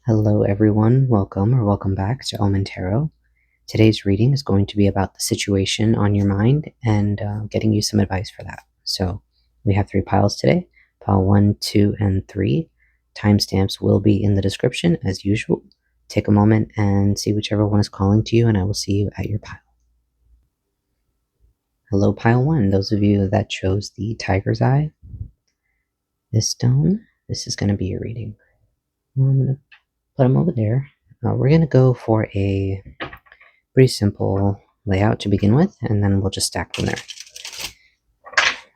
Hello everyone, welcome back to Omen Tarot. Today's reading is going to be about the situation on your mind and getting you some advice for that. So we have 3 piles today, pile 1, 2, and 3. Timestamps will be in the description as usual. Take a moment and see whichever one is calling to you and I will see you at your pile. Hello pile 1, those of you that chose the Tiger's Eye, this stone, this is going to be your reading. I'm going to put them over there. We're going to go for a pretty simple layout to begin with, and then we'll just stack from there.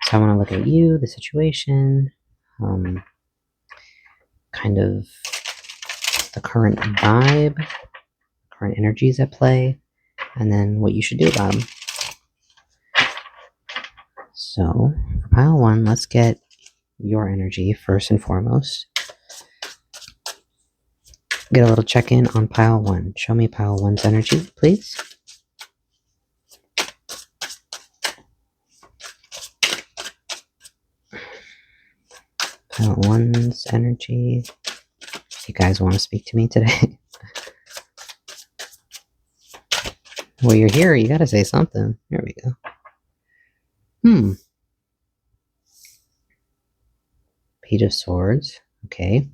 So I want to look at you, the situation, kind of the current vibe, current energies at play, and then what you should do about them. So for pile 1, let's get your energy first and foremost. Get a little check-in on pile 1. Show me pile 1's energy, please. Pile 1's energy. You guys want to speak to me today? Well, you're here. You got to say something. There we go. Page of Swords. Okay.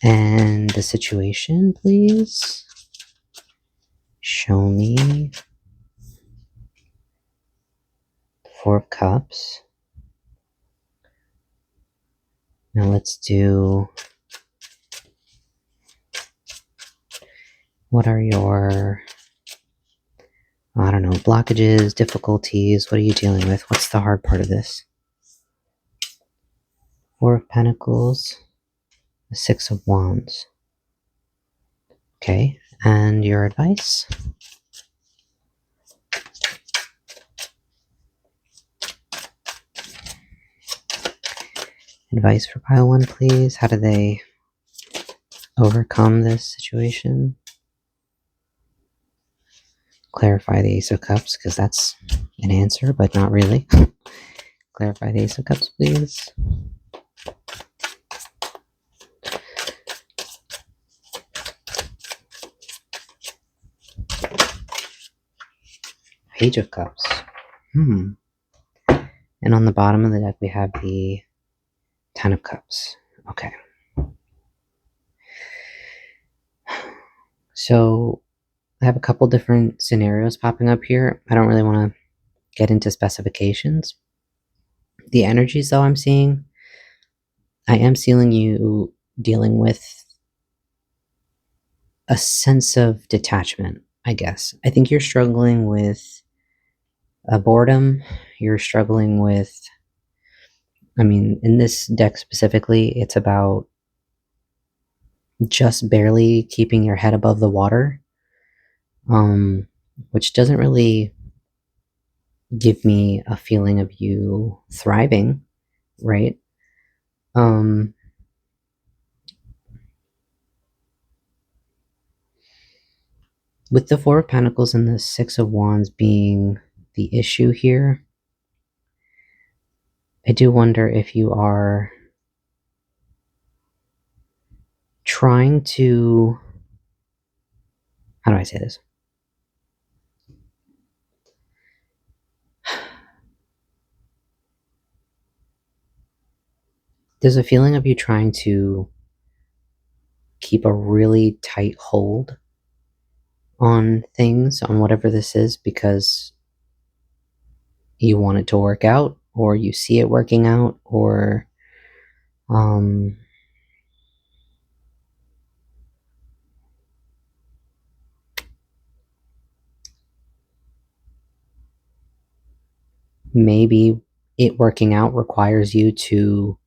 And the situation, please. Show me the 4 of Cups. Now let's do, what are your, I don't know, blockages, difficulties? What are you dealing with? What's the hard part of this? 4 of Pentacles, the 6 of Wands. Okay, and your advice? Advice for pile 1, please. How do they overcome this situation? Clarify the Ace of Cups, because that's an answer, but not really. Clarify the Ace of Cups, please. Page of Cups. And on the bottom of the deck, we have the 10 of Cups. Okay. So I have a couple different scenarios popping up here. I don't really want to get into specifications. The energies, though, I'm seeing, I am seeing you dealing with a sense of detachment, I guess. I think you're struggling with a boredom. You're struggling with, I mean, in this deck specifically, it's about just barely keeping your head above the water, which doesn't really give me a feeling of you thriving, right? With the 4 of Pentacles and the 6 of Wands being the issue here, I do wonder if you are trying to, how do I say this? There's a feeling of you trying to keep a really tight hold on things, on whatever this is, because you want it to work out, or you see it working out, or maybe it working out requires you to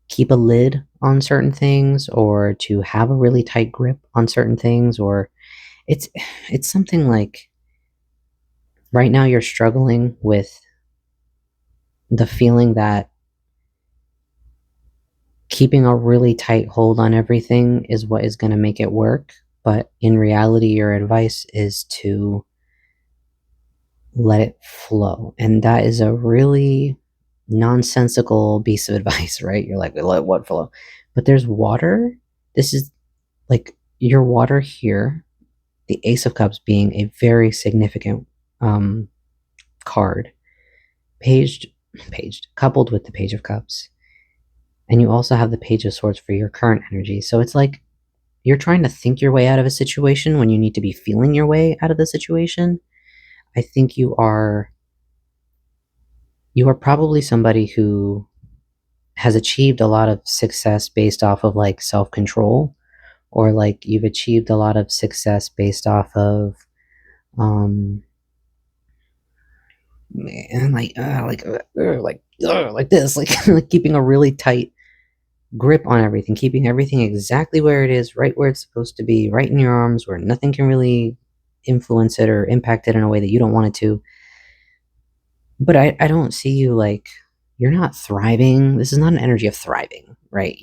keep a lid on certain things, or to have a really tight grip on certain things, or it's something like right now you're struggling with the feeling that keeping a really tight hold on everything is what is going to make it work, but in reality your advice is to let it flow, and that is a really nonsensical piece of advice, right? You're like, let what flow? But there's water. This is like your water here, the Ace of Cups being a very significant card, paged, coupled with the Page of Cups. And you also have the Page of Swords for your current energy. So it's like you're trying to think your way out of a situation when you need to be feeling your way out of the situation. I think you are probably somebody who has achieved a lot of success based off of like self-control, or like you've achieved a lot of success based off of um man, like this, like like keeping a really tight grip on everything, keeping everything exactly where it is, right where it's supposed to be, right in your arms, where nothing can really influence it or impact it in a way that you don't want it to. But I don't see you like you're not thriving. This is not an energy of thriving, right?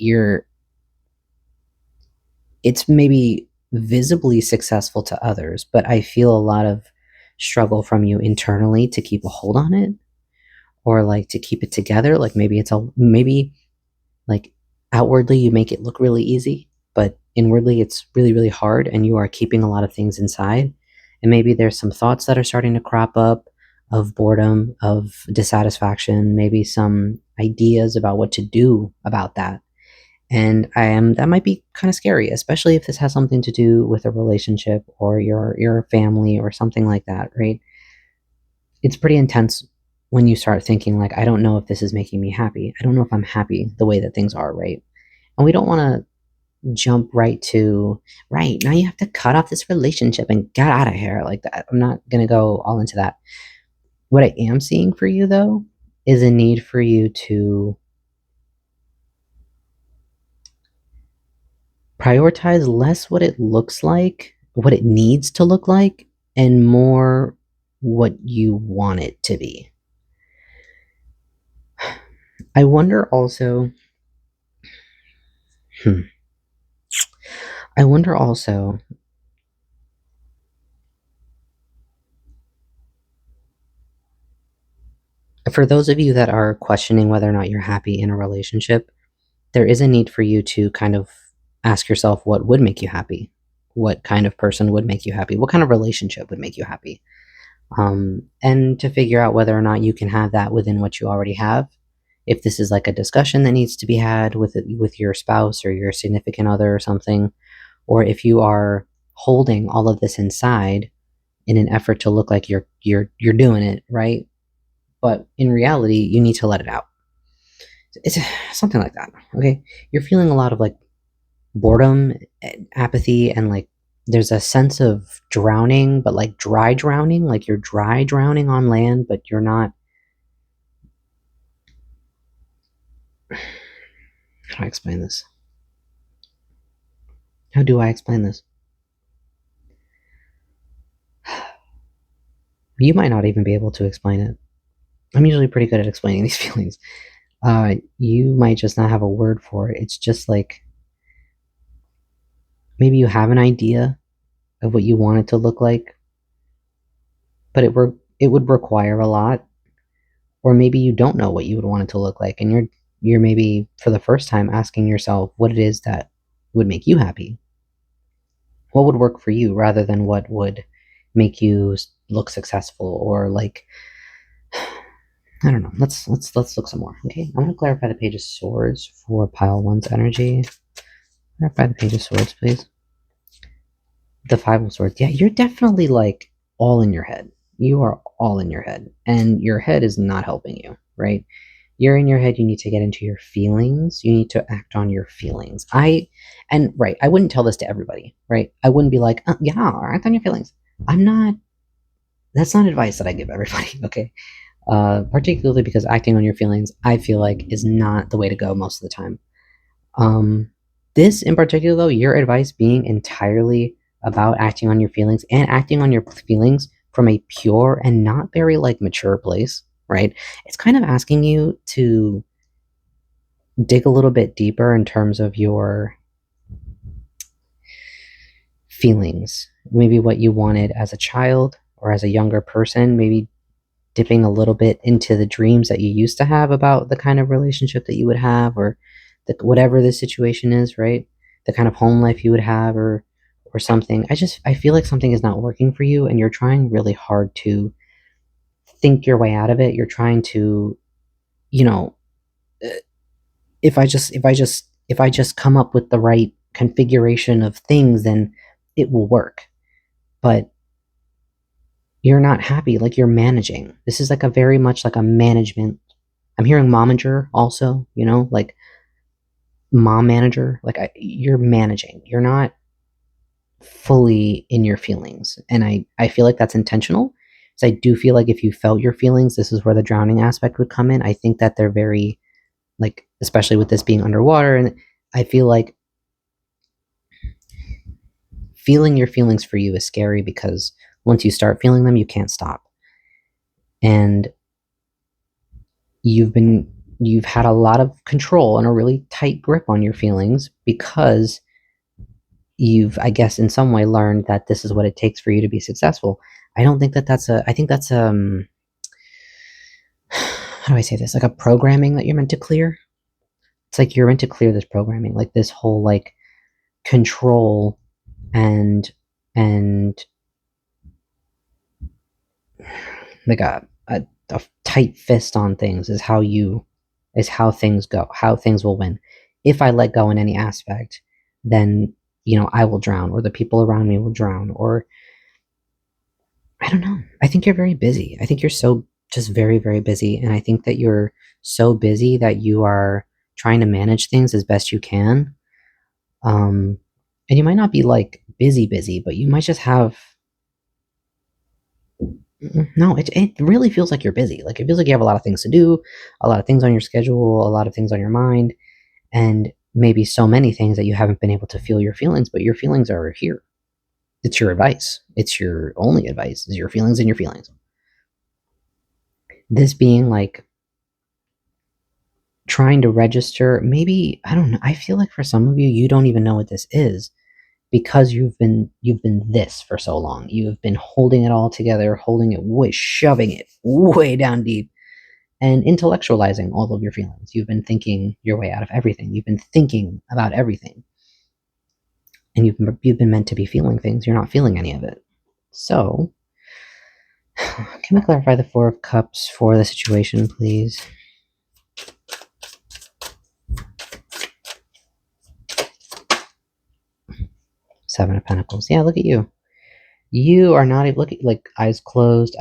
It's maybe visibly successful to others, but I feel a lot of struggle from you internally to keep a hold on it, or like to keep it together. Like maybe like outwardly you make it look really easy, but inwardly it's really, really hard, and you are keeping a lot of things inside. And maybe there's some thoughts that are starting to crop up of boredom, of dissatisfaction, maybe some ideas about what to do about that. And that might be kind of scary, especially if this has something to do with a relationship or your family or something like that, right? It's pretty intense when you start thinking like, I don't know if this is making me happy. I don't know if I'm happy the way that things are, right? And we don't want to jump right to, right, now you have to cut off this relationship and get out of here like that. I'm not going to go all into that. What I am seeing for you though is a need for you to prioritize less what it looks like, what it needs to look like, and more what you want it to be. I wonder also, hmm, I wonder also, for those of you that are questioning whether or not you're happy in a relationship, there is a need for you to kind of ask yourself what would make you happy. What kind of person would make you happy? What kind of relationship would make you happy? And to figure out whether or not you can have that within what you already have. If this is like a discussion that needs to be had with your spouse or your significant other or something, or if you are holding all of this inside in an effort to look like you're doing it right, but in reality you need to let it out. It's something like that. Okay, you're feeling a lot of like boredom, apathy, and like there's a sense of drowning, but like dry drowning, like you're dry drowning on land, but you're not. How do I explain this? How do I explain this? You might not even be able to explain it. I'm usually pretty good at explaining these feelings. You might just not have a word for it. It's just like maybe you have an idea of what you want it to look like, but it would require a lot. Or maybe you don't know what you would want it to look like, and you're maybe for the first time asking yourself what it is that would make you happy. What would work for you rather than what would make you look successful, or like I don't know. Let's look some more. Okay, I'm gonna clarify the Page of Swords for pile one's energy. Clarify the Page of Swords, please. The Five of Swords. Yeah, you're definitely like all in your head. You are all in your head, and your head is not helping you, right? You're in your head. You need to get into your feelings. You need to act on your feelings. Right, I wouldn't tell this to everybody, right? I wouldn't be like, yeah, act on your feelings. I'm not. That's not advice that I give everybody. Okay, particularly because acting on your feelings, I feel like, is not the way to go most of the time. Um, this in particular, though, your advice being entirely about acting on your feelings and acting on your feelings from a pure and not very like mature place, right? It's kind of asking you to dig a little bit deeper in terms of your feelings, maybe what you wanted as a child or as a younger person, maybe dipping a little bit into the dreams that you used to have about the kind of relationship that you would have, or whatever the situation is, right? the kind of home life you would have, or something. I feel like something is not working for you, and you're trying really hard to think your way out of it. You're trying to, you know, uh, if I just come up with the right configuration of things, then it will work. But you're not happy. Like, you're managing. This is like a very much like a management. I'm hearing momager also, like mom manager. Like, you're managing. You're not fully in your feelings. And I feel like that's intentional. So I do feel like if you felt your feelings, this is where the drowning aspect would come in. I think that they're very, like, especially with this being underwater. And I feel like feeling your feelings for you is scary because once you start feeling them, you can't stop. And you've been you've had a lot of control and a really tight grip on your feelings because you've, I guess, in some way learned that this is what it takes for you to be successful. I don't think that that's a I think that's how do I say this, like a programming that you're meant to clear. It's like you're meant to clear this programming, like this whole like control and and like a tight fist on things is how things go, how things will win. If I let go in any aspect, then I will drown, or the people around me will drown, or I don't know. I think you're very busy. I think you're so just very, very busy. And I think that you're so busy that you are trying to manage things as best you can. Um, and you might not be like busy, busy, but you might just have. No, it really feels like you're busy. Like, it feels like you have a lot of things to do, a lot of things on your schedule, a lot of things on your mind, and maybe so many things that you haven't been able to feel your feelings, but your feelings are here. It's your advice. It's your only advice, is your feelings and your feelings. This being like trying to register, maybe, I don't know. I feel like for some of you, you don't even know what this is because you've been this for so long. You've been holding it all together, holding it way, shoving it way down deep, and intellectualizing all of your feelings. You've been thinking your way out of everything. You've been thinking about everything, and you've been meant to be feeling things. You're not feeling any of it. So, can we clarify the Four of Cups for the situation, please? Seven of Pentacles. Yeah, look at you. You are not even looking, like, eyes closed,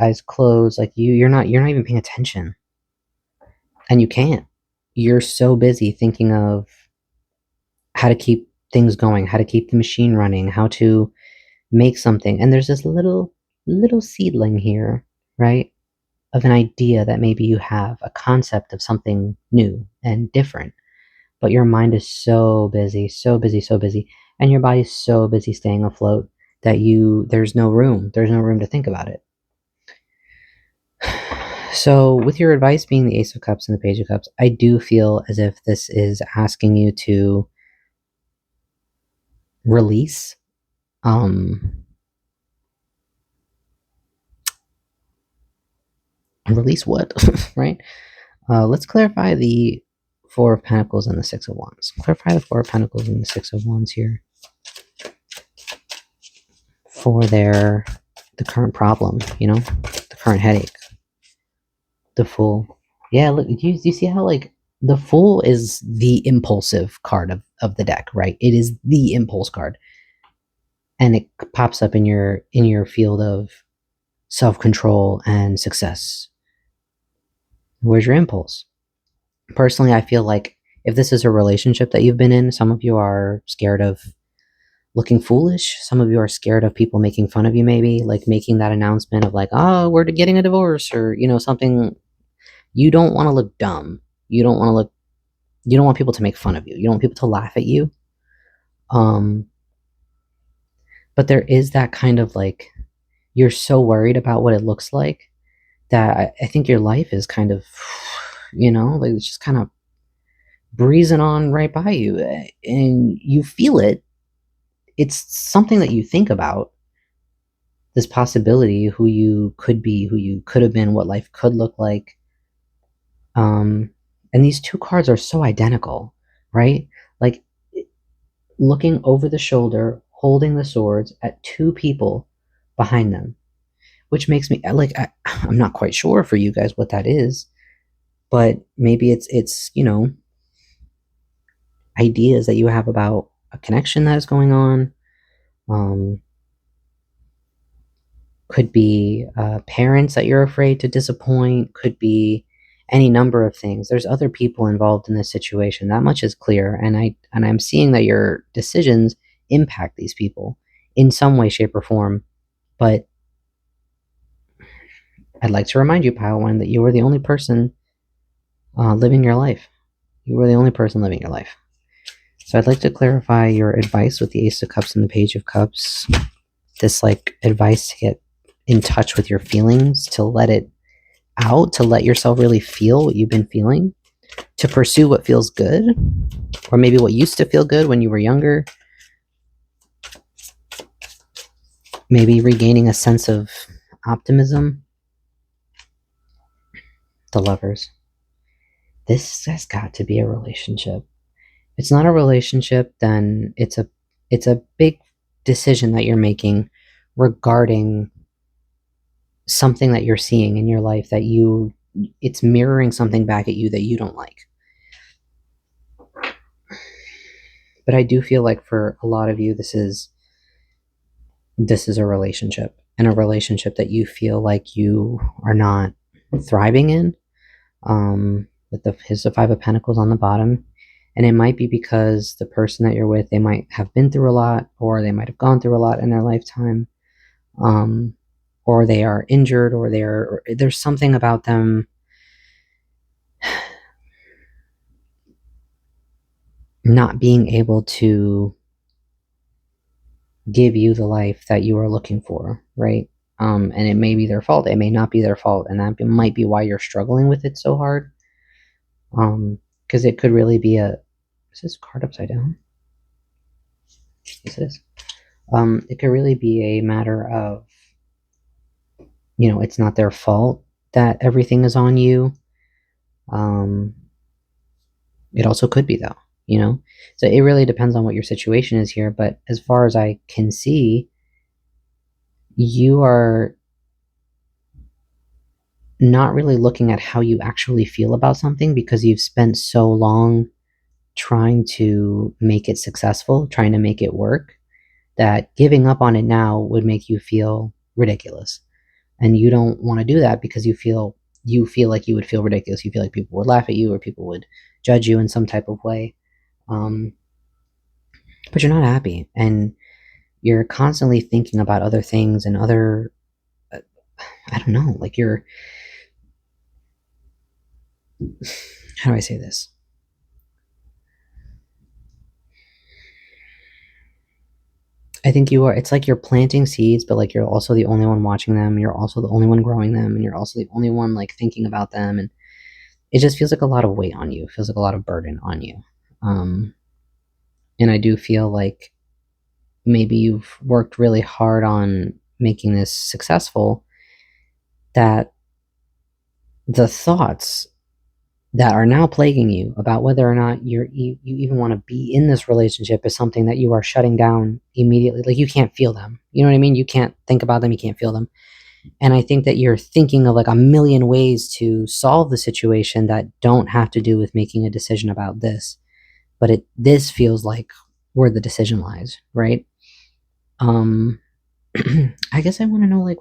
like you're not even paying attention. And you can't. You're so busy thinking of how to keep things going, how to keep the machine running, how to make something. And there's this little seedling here, right? Of an idea that maybe you have, a concept of something new and different. But your mind is so busy, so busy, so busy, and your body's so busy staying afloat that there's no room. There's no room to think about it. So, with your advice being the Ace of Cups and the Page of Cups, I do feel as if this is asking you to release. Release what? Right? Let's clarify the Four of Pentacles and the Six of Wands. Clarify the Four of Pentacles and the Six of Wands here for the current problem, the current headache. The Fool. Yeah, look, you see how, like, the Fool is the impulsive card of the deck, right? It is the impulse card. And it pops up in your field of self-control and success. Where's your impulse? Personally, I feel like if this is a relationship that you've been in, some of you are scared of looking foolish. Some of you are scared of people making fun of you, maybe, like making that announcement of like, oh, we're getting a divorce, or, something. You don't want to look dumb. You don't want people to make fun of you. You don't want people to laugh at you. But there is that kind of like, you're so worried about what it looks like that I think your life is kind of, like, it's just kind of breezing on right by you, and you feel it. It's something that you think about, this possibility, who you could be, who you could have been, what life could look like. And these two cards are so identical, right? Like, looking over the shoulder, holding the swords at two people behind them, which makes me like I'm not quite sure for you guys what that is, but maybe it's ideas that you have about a connection that is going on. Could be parents that you're afraid to disappoint, could be any number of things. There's other people involved in this situation. That much is clear, and I'm seeing that your decisions impact these people in some way, shape, or form. But I'd like to remind you, Pile One, that you are the only person living your life. You are the only person living your life. So I'd like to clarify your advice with the Ace of Cups and the Page of Cups. This advice to get in touch with your feelings, to let it out, to let yourself really feel what you've been feeling, to pursue what feels good, or maybe what used to feel good when you were younger. Maybe regaining a sense of optimism. The Lovers. This has got to be a relationship. If it's not a relationship, then it's a big decision that you're making regarding something that you're seeing in your life that it's mirroring something back at you that you don't like. But I do feel like for a lot of you, this is a relationship, and a relationship that you feel like you are not thriving in. With the Five of Pentacles on the bottom, and it might be because the person that you're with, they might have been through a lot, or they might have gone through a lot in their lifetime, or they are injured, or there's something about them not being able to give you the life that you are looking for, right? And it may be their fault, it may not be their fault, and that might be why you're struggling with it so hard. Because it could really be is this card upside down? Yes, it is. It could really be a matter of, it's not their fault that everything is on you. It also could be, though, So it really depends on what your situation is here. But as far as I can see, you are not really looking at how you actually feel about something, because you've spent so long trying to make it successful, trying to make it work, that giving up on it now would make you feel ridiculous. And you don't want to do that because you feel like you would feel ridiculous. You feel like people would laugh at you, or people would judge you in some type of way. But you're not happy, and you're constantly thinking about other things and other, I don't know, like how do I say this? I think it's like you're planting seeds, but like you're also the only one watching them. You're also the only one growing them, and you're also the only one like thinking about them. And it just feels like a lot of weight on you. It feels like a lot of burden on you. And I do feel like maybe you've worked really hard on making this successful, that the thoughts that are now plaguing you about whether or not you even want to be in this relationship is something that you are shutting down immediately. Like, you can't feel them. You know what I mean? You can't think about them. You can't feel them. And I think that you're thinking of like a million ways to solve the situation that don't have to do with making a decision about this. But this feels like where the decision lies, right? I guess I want to know, like,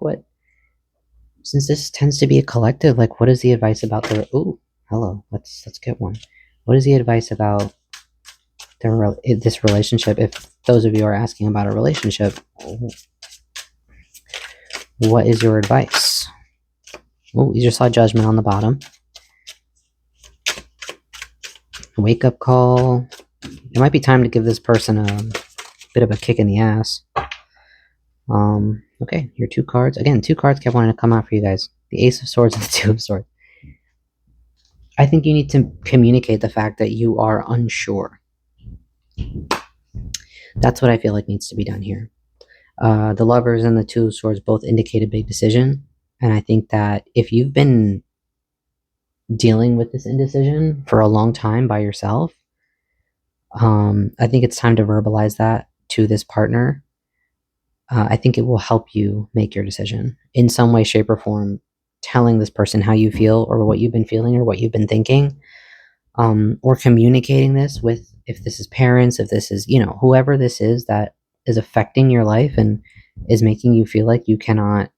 since this tends to be a collective, like, what is the advice about ooh, hello, let's get one. What is the advice about this relationship? If those of you are asking about a relationship, what is your advice? Oh, you just saw Judgment on the bottom. Wake up call. It might be time to give this person a bit of a kick in the ass. Okay, your two cards. Again, two cards kept wanting to come out for you guys. The Ace of Swords and the Two of Swords. I think you need to communicate the fact that you are unsure. That's what I feel like needs to be done here. The Lovers and the Two of Swords both indicate a big decision. And I think that if you've been dealing with this indecision for a long time by yourself, I think it's time to verbalize that to this partner. I think it will help you make your decision in some way, shape, or form. Telling this person how you feel or what you've been feeling or what you've been thinking, or communicating this with, if this is parents, if this is, whoever this is that is affecting your life and is making you feel like you cannot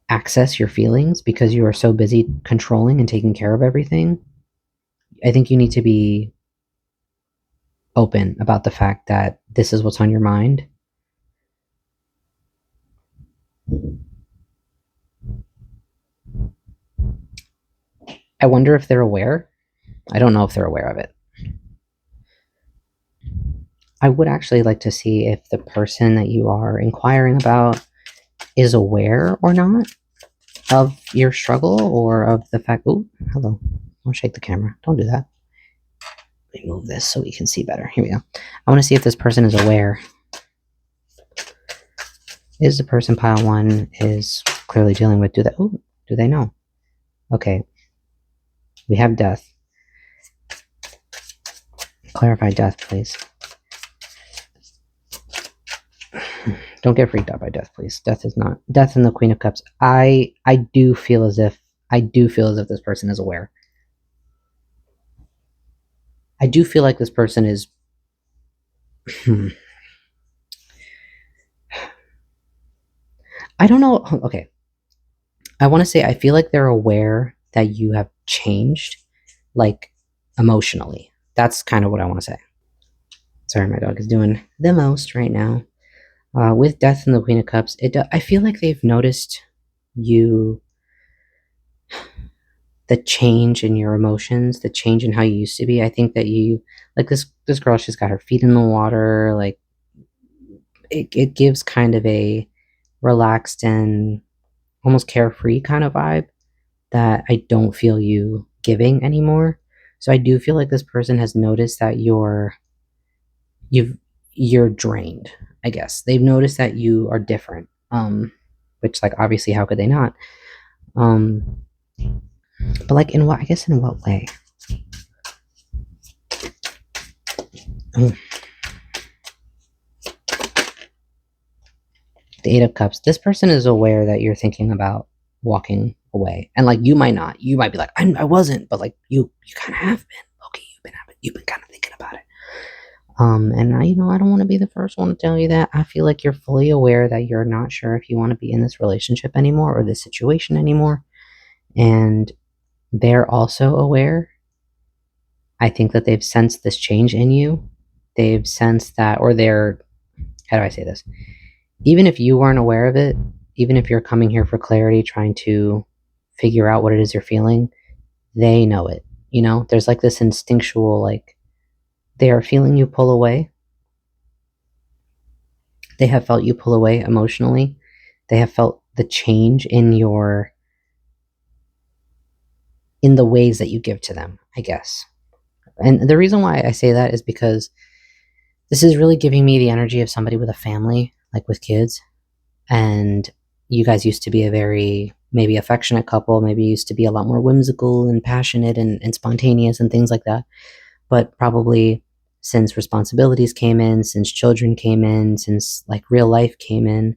access your feelings because you are so busy controlling and taking care of everything. I think you need to be open about the fact that this is what's on your mind. I wonder if they're aware. I don't know if they're aware of it. I would actually like to see if the person that you are inquiring about is aware or not of your struggle or of the fact. Oh, hello. Don't shake the camera. Don't do that. Let me move this so we can see better. Here we go. I want to see if this person is aware. Is the person pile one is clearly dealing with? Do they know? Okay. We have death. Clarify death, please. Don't get freaked out by death, please. Death is not death in the Queen of Cups. I do feel as if this person is aware. I do feel like this person is I don't know. Okay. I want to say I feel like they're aware that you have changed, like emotionally. That's kind of what I want to say. Sorry, my dog is doing the most right now. With Death and the Queen of Cups, I feel like they've noticed you, the change in your emotions, the change in how you used to be. I think that you, like this girl, she's got her feet in the water. Like it gives kind of a relaxed and almost carefree kind of vibe that I don't feel you giving anymore. So I do feel like this person has noticed that you're drained. I guess they've noticed that you are different. Which, like, obviously, how could they not? But like, in what? I guess in what way? The Eight of Cups. This person is aware that you're thinking about walking away, and like you might not. You might be like, I wasn't, but like you kind of have been. Okay, you've been kind of thinking about it. And I don't want to be the first one to tell you that. I feel like you're fully aware that you're not sure if you want to be in this relationship anymore or this situation anymore. And they're also aware. I think that they've sensed this change in you. They've sensed that, or how do I say this? Even if you weren't aware of it, even if you're coming here for clarity, trying to figure out what it is you're feeling, they know it. There's like this instinctual, like, they are feeling you pull away. They have felt you pull away emotionally. They have felt the change in the ways that you give to them, I guess. And the reason why I say that is because this is really giving me the energy of somebody with a family, like with kids. And you guys used to be a very maybe affectionate couple, maybe used to be a lot more whimsical and passionate and spontaneous and things like that. But probably since responsibilities came in, since children came in, since like real life came in,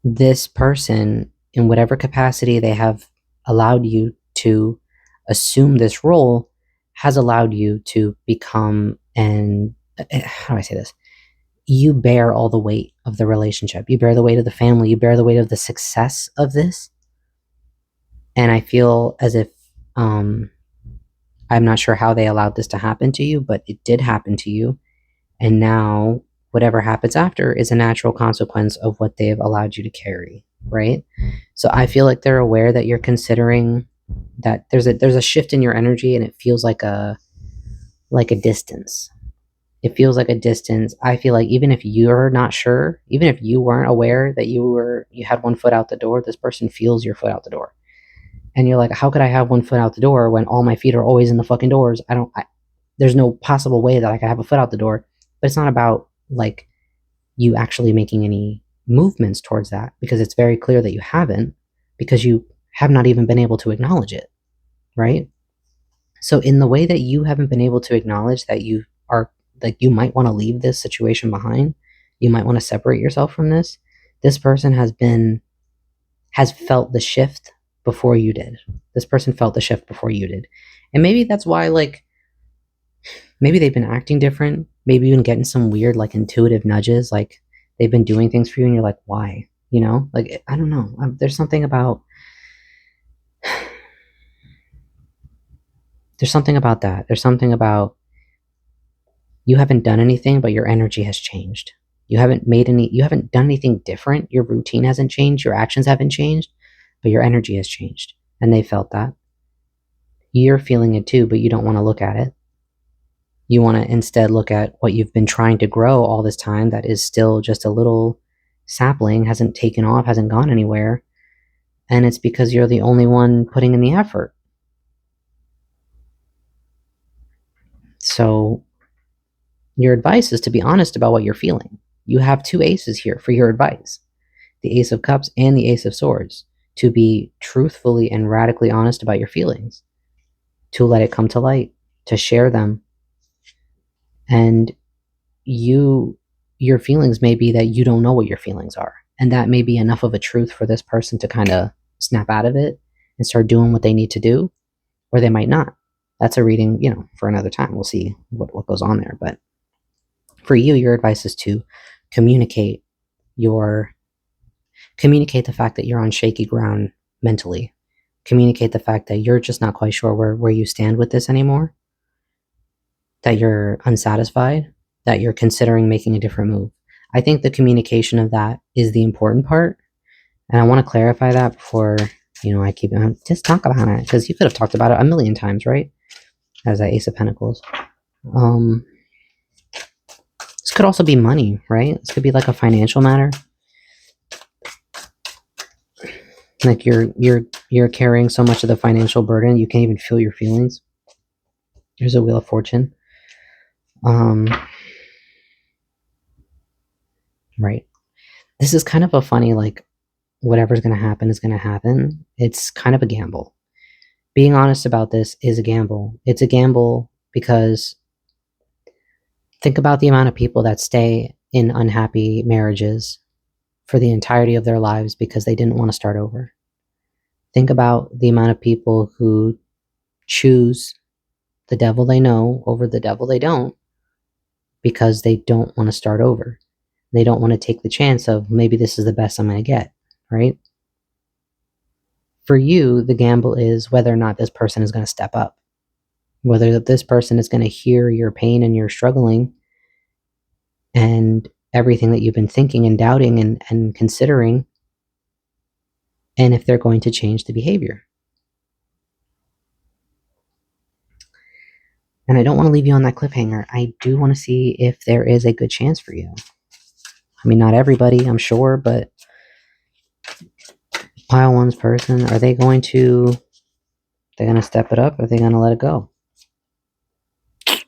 this person, in whatever capacity they have allowed you to assume this role, has allowed you to become, and how do I say this? You bear all the weight of the relationship. You bear the weight of the family. You bear the weight of the success of this. And I feel as if I'm not sure how they allowed this to happen to you, but it did happen to you. And now whatever happens after is a natural consequence of what they've allowed you to carry, right? So I feel like they're aware that you're considering that there's a shift in your energy, and it feels like a distance. It feels like a distance. I feel like even if you're not sure, even if you weren't aware that you had one foot out the door, this person feels your foot out the door. And you're like, how could I have one foot out the door when all my feet are always in the fucking doors? There's no possible way that I could have a foot out the door. But it's not about like you actually making any movements towards that, because it's very clear that you haven't, because you have not even been able to acknowledge it, right? So in the way that you haven't been able to acknowledge that you are, like, you might want to leave this situation behind, you might want to separate yourself from this person has felt the shift before you did. This person felt the shift before you did. And maybe that's why, like, maybe they've been acting different. Maybe you've been getting some weird, like, intuitive nudges. Like, they've been doing things for you and you're like, why? You know? Like, I don't know. There's something about that. There's something about you haven't done anything, but your energy has changed. You haven't done anything different. Your routine hasn't changed. Your actions haven't changed, but your energy has changed. And they felt that. You're feeling it too, but you don't want to look at it. You want to instead look at what you've been trying to grow all this time that is still just a little sapling, hasn't taken off, hasn't gone anywhere. And it's because you're the only one putting in the effort. So your advice is to be honest about what you're feeling. You have two aces here for your advice, the Ace of Cups and the Ace of Swords, to be truthfully and radically honest about your feelings, to let it come to light, to share them. And your feelings may be that you don't know what your feelings are. And that may be enough of a truth for this person to kind of snap out of it and start doing what they need to do, or they might not. That's a reading, for another time. We'll see what goes on there. But for you, your advice is to communicate the fact that you're on shaky ground mentally. Communicate the fact that you're just not quite sure where you stand with this anymore, that you're unsatisfied, that you're considering making a different move. I think the communication of that is the important part. And I want to clarify that before, I keep on. Just talk about it, because you could have talked about it a million times, right? As that Ace of Pentacles. This could also be money, right? This could be like a financial matter. Like you're carrying so much of the financial burden, you can't even feel your feelings. There's a Wheel of Fortune. Right. This is kind of a funny, like, whatever's going to happen is going to happen. It's kind of a gamble. Being honest about this is a gamble. It's a gamble because think about the amount of people that stay in unhappy marriages for the entirety of their lives because they didn't want to start over. Think about the amount of people who choose the devil they know over the devil they don't because they don't want to start over. They don't want to take the chance of maybe this is the best I'm going to get, right? For you, the gamble is whether or not this person is going to step up, whether this person is going to hear your pain and your struggling and everything that you've been thinking and doubting and considering, and if they're going to change the behavior. And I don't want to leave you on that cliffhanger. I do want to see if there is a good chance for you. I mean, not everybody, I'm sure, but pile one's person, are they going to step it up, or are they going to let it go? I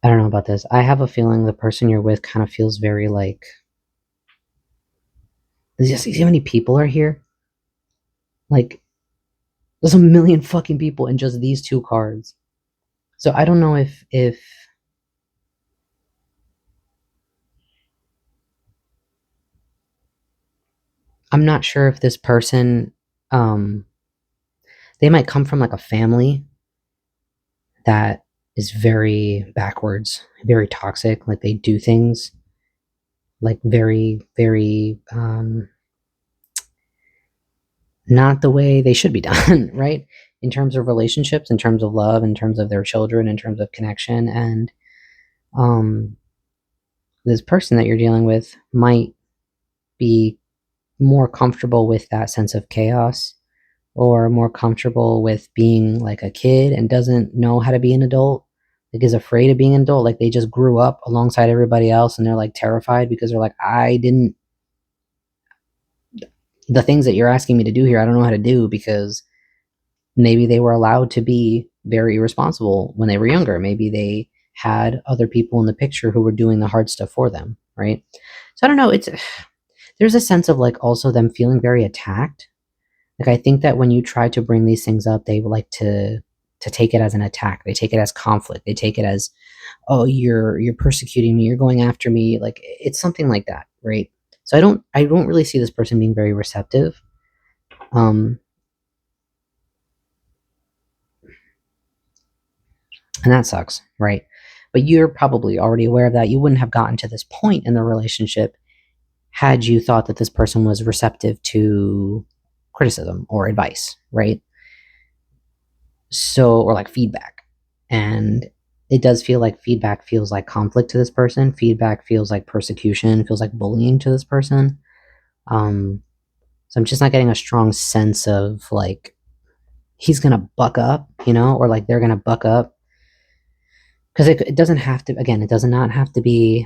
don't know about this. I have a feeling the person you're with kind of feels very like, see how many people are here? Like, there's a million fucking people in just these two cards. So I don't know if I'm not sure if this person, they might come from like a family that is very backwards, very toxic. Like they do things like very, very, not the way they should be done, right? In terms of relationships, in terms of love, in terms of their children, in terms of connection. And this person that you're dealing with might be more comfortable with that sense of chaos, or more comfortable with being like a kid and doesn't know how to be an adult, like is afraid of being an adult. Like they just grew up alongside everybody else and they're like terrified because they're like, the things that you're asking me to do here, I don't know how to do, because maybe they were allowed to be very irresponsible when they were younger. Maybe they had other people in the picture who were doing the hard stuff for them, right? So I don't know. There's a sense of like also them feeling very attacked, Like, I think that when you try to bring these things up, they like to take it as an attack. They take it as conflict. They take it as, oh, you're persecuting me, you're going after me. Like, it's something like that, right? So I don't really see this person being very receptive. And that sucks, right? But you're probably already aware of that. You wouldn't have gotten to this point in the relationship had you thought that this person was receptive to criticism or advice, right? So, or like feedback. And it does feel like feedback feels like conflict to this person. Feedback feels like persecution, feels like bullying to this person. So I'm just not getting a strong sense of like he's gonna buck up, or like they're gonna buck up. Because it doesn't have to, again, it does not have to be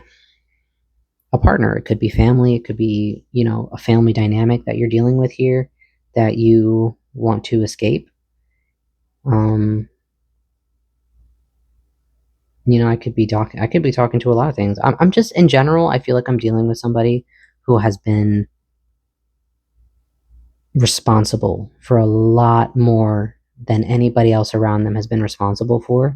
a partner. It could be family. It could be, a family dynamic that you're dealing with here that you want to escape. I could be talking to a lot of things. I'm just, in general, I feel like I'm dealing with somebody who has been responsible for a lot more than anybody else around them has been responsible for.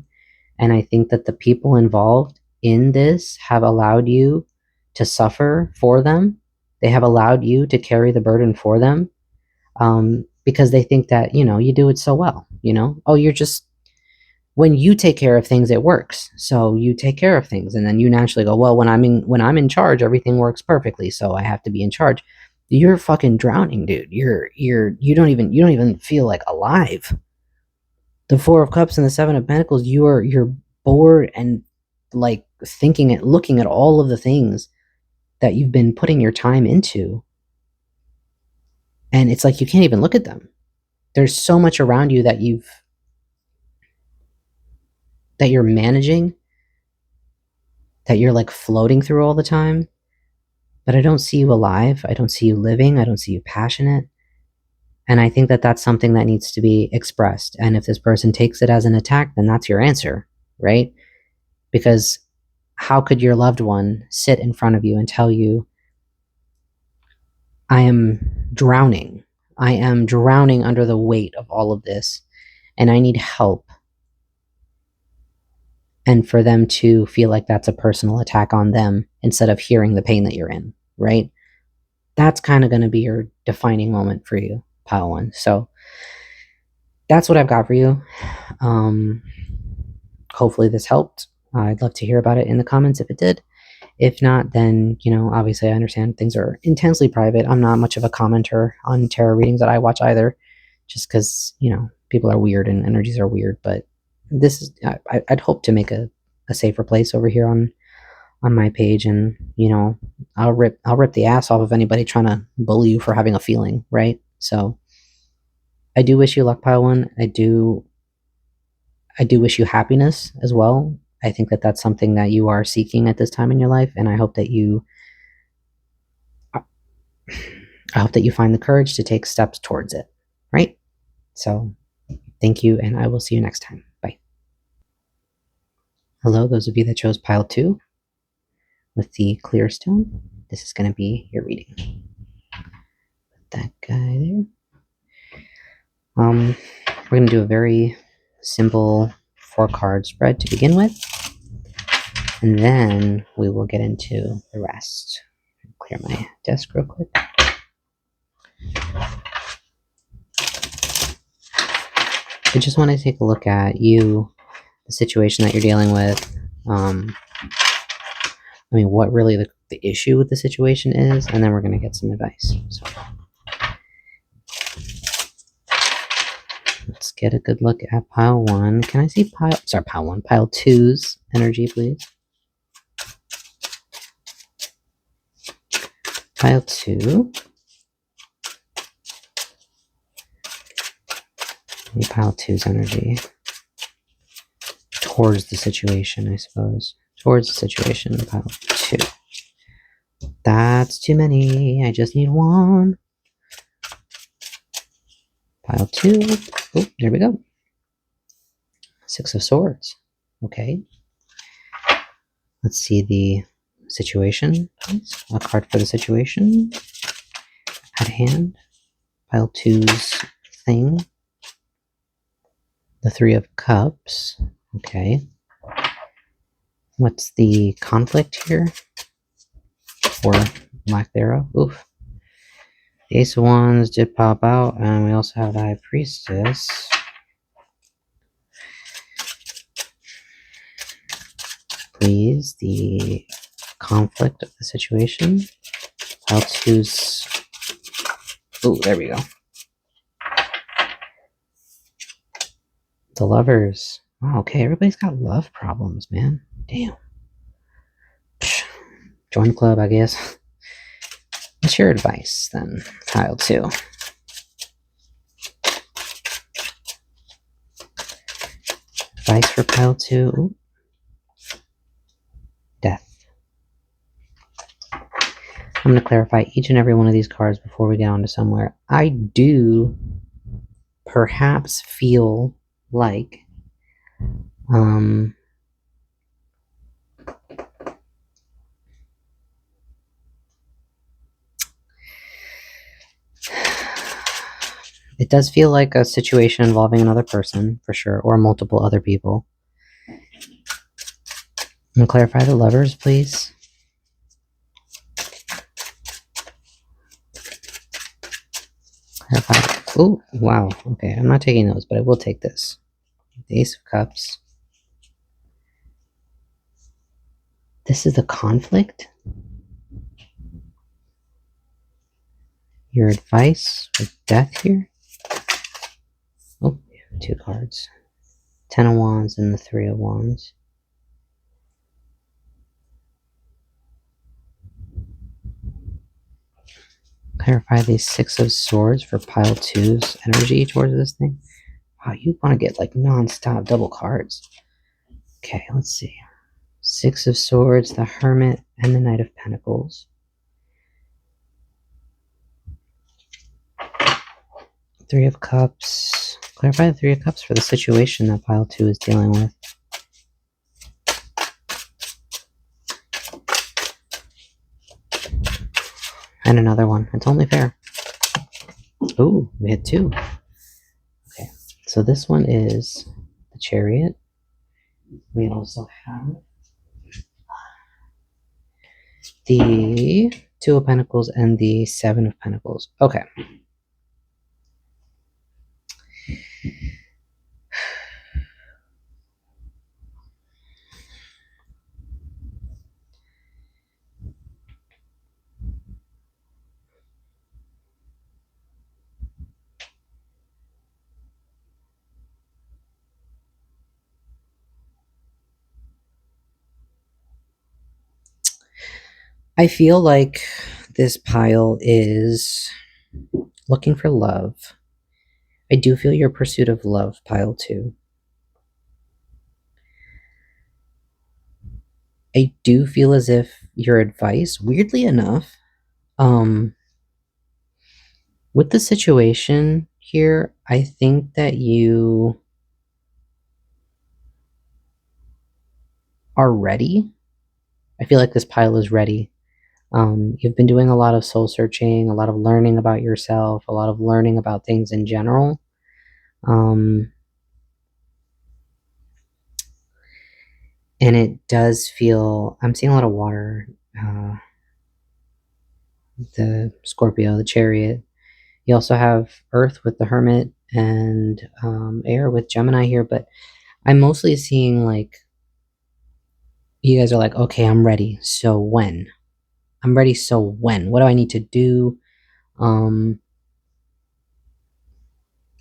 And I think that the people involved in this have allowed you to suffer for them. They have allowed you to carry the burden for them, because they think that, you do it so well. Oh, you're just, when you take care of things, it works. So you take care of things, and then you naturally go, well, when I'm in charge, everything works perfectly. So I have to be in charge. You're fucking drowning, dude. You don't even feel like alive. The Four of Cups and the Seven of Pentacles, you're bored and like looking at all of the things that you've been putting your time into, and it's like you can't even look at them. There's so much around you that you're managing, that you're like floating through all the time, but I don't see you alive. I don't see you living. I don't see you passionate. And I think that that's something that needs to be expressed. And if this person takes it as an attack, then that's your answer, right? Because how could your loved one sit in front of you and tell you, I am drowning. I am drowning under the weight of all of this, and I need help. And for them to feel like that's a personal attack on them instead of hearing the pain that you're in, right? That's kind of going to be your defining moment for you, pile one. So that's what I've got for you. Hopefully this helped. I'd love to hear about it in the comments if it did. If not, then, obviously I understand things are intensely private. I'm not much of a commenter on tarot readings that I watch either, just because, people are weird and energies are weird. But this is, I'd hope to make a safer place over here on my page. And, I'll rip the ass off of anybody trying to bully you for having a feeling, right? So I do wish you luck, pile one. I do wish you happiness as well. I think that that's something that you are seeking at this time in your life, and I hope that you find the courage to take steps towards it, right? So thank you, and I will see you next time. Bye. Hello, those of you that chose pile 2 with the clear stone. This is going to be your reading. Put that guy there. We're going to do a very simple 4-card spread to begin with, and then we will get into the rest. Clear my desk real quick. I just want to take a look at you, the situation that you're dealing with. What really the issue with the situation is, and then we're going to get some advice. So let's get a good look at pile 1. Can I see pile 2's energy, please? Pile 2. Pile 2's energy towards the situation, I suppose. Towards the situation, pile 2. That's too many. I just need 1. Pile 2. Oh, there we go. 6 of Swords. Okay. Let's see the situation, please. A card for the situation. At hand. pile two's thing. The Three of Cups. Okay. What's the conflict here? Or lack thereof? Oof. The Ace of Wands did pop out, and we also have the High Priestess. Please, the conflict of the situation. Pile two's. Oh, there we go. The Lovers. Oh, okay, everybody's got love problems, man. Damn. Psh. Join the club, I guess. What's your advice, then, pile two? Advice for pile two. Ooh. Death. I'm going to clarify each and every one of these cards before we get on to somewhere. I do perhaps feel like it does feel like a situation involving another person, for sure, or multiple other people. And clarify the Lovers, please. Clarify. Oh, wow. Okay, I'm not taking those, but I will take this. The Ace of Cups. This is the conflict? Your advice with death here? Oh, two cards. Ten of Wands and the Three of Wands. Clarify the Six of Swords for pile two's energy towards this thing. Wow, you want to get like non-stop double cards. Okay, let's see. Six of Swords, the Hermit, and the Knight of Pentacles. Three of Cups. Clarify the Three of Cups for the situation that pile two is dealing with. And another one. It's only fair. Ooh, we had two. Okay, so this one is the Chariot. We also have the Two of Pentacles and the Seven of Pentacles. Okay. I feel like this pile is looking for love. I do feel your pursuit of love, pile two. I do feel as if your advice, weirdly enough, with the situation here, I think that you are ready. I feel like this pile is ready. You've been doing a lot of soul searching, a lot of learning about yourself, a lot of learning about things in general. And it does feel, I'm seeing a lot of water. The Scorpio, the Chariot. You also have Earth with the Hermit and Air with Gemini here, but I'm mostly seeing like you guys are like, okay, I'm ready. So when? I'm ready. So when? What do I need to do?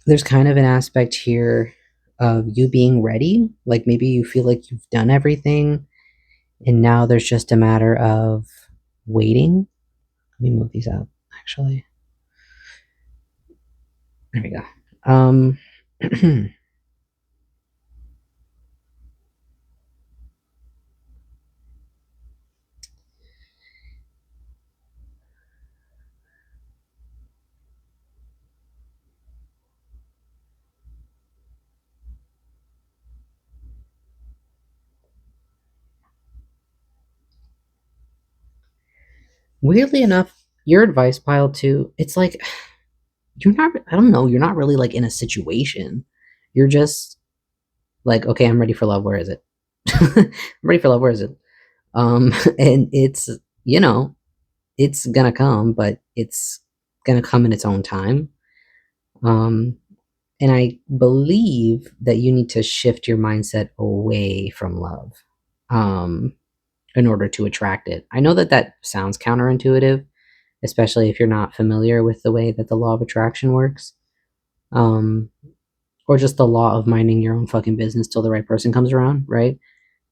There's kind of an aspect here of you being ready. Like maybe you feel like you've done everything, and now there's just a matter of waiting. Let me move these up, actually. There we go. Weirdly enough, your advice pile too, it's like you're not, I don't know, you're not really like in a situation. You're just like, okay, I'm ready for love. Where is it? I'm ready for love. Where is it? And it's, you know, it's gonna come, but it's gonna come in its own time. Um, and I believe that you need to shift your mindset away from love, um, in order to attract it. I know that that sounds counterintuitive, especially if you're not familiar with the way that the law of attraction works. Um, or just the law of minding your own fucking business till the right person comes around, right?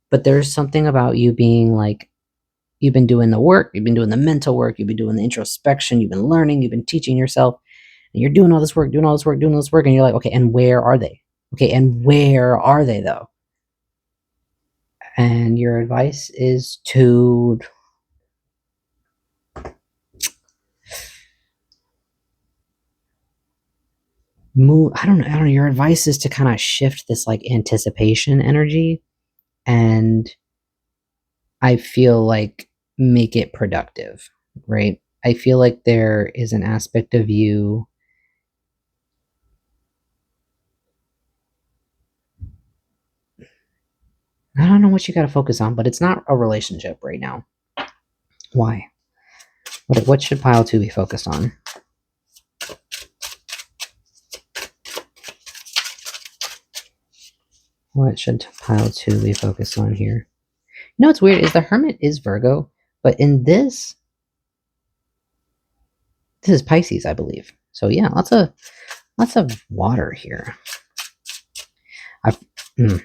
But there's something about you being like, you've been doing the work, you've been doing the mental work, you've been doing the introspection, you've been learning, you've been teaching yourself, and you're doing all this work, doing all this work, doing all this work, and you're like, okay, and where are they? Okay, and where are they though? And your advice is to move. I don't know. Your advice is to kind of shift this like anticipation energy, and I feel like make it productive, right? I feel like there is an aspect of you. I don't know what you got to focus on, but it's not a relationship right now. Why? What should pile two be focused on? What should pile two be focused on here? You know what's weird is the Hermit is Virgo, but in this is Pisces, I believe. So yeah, lots of water here. I, mm.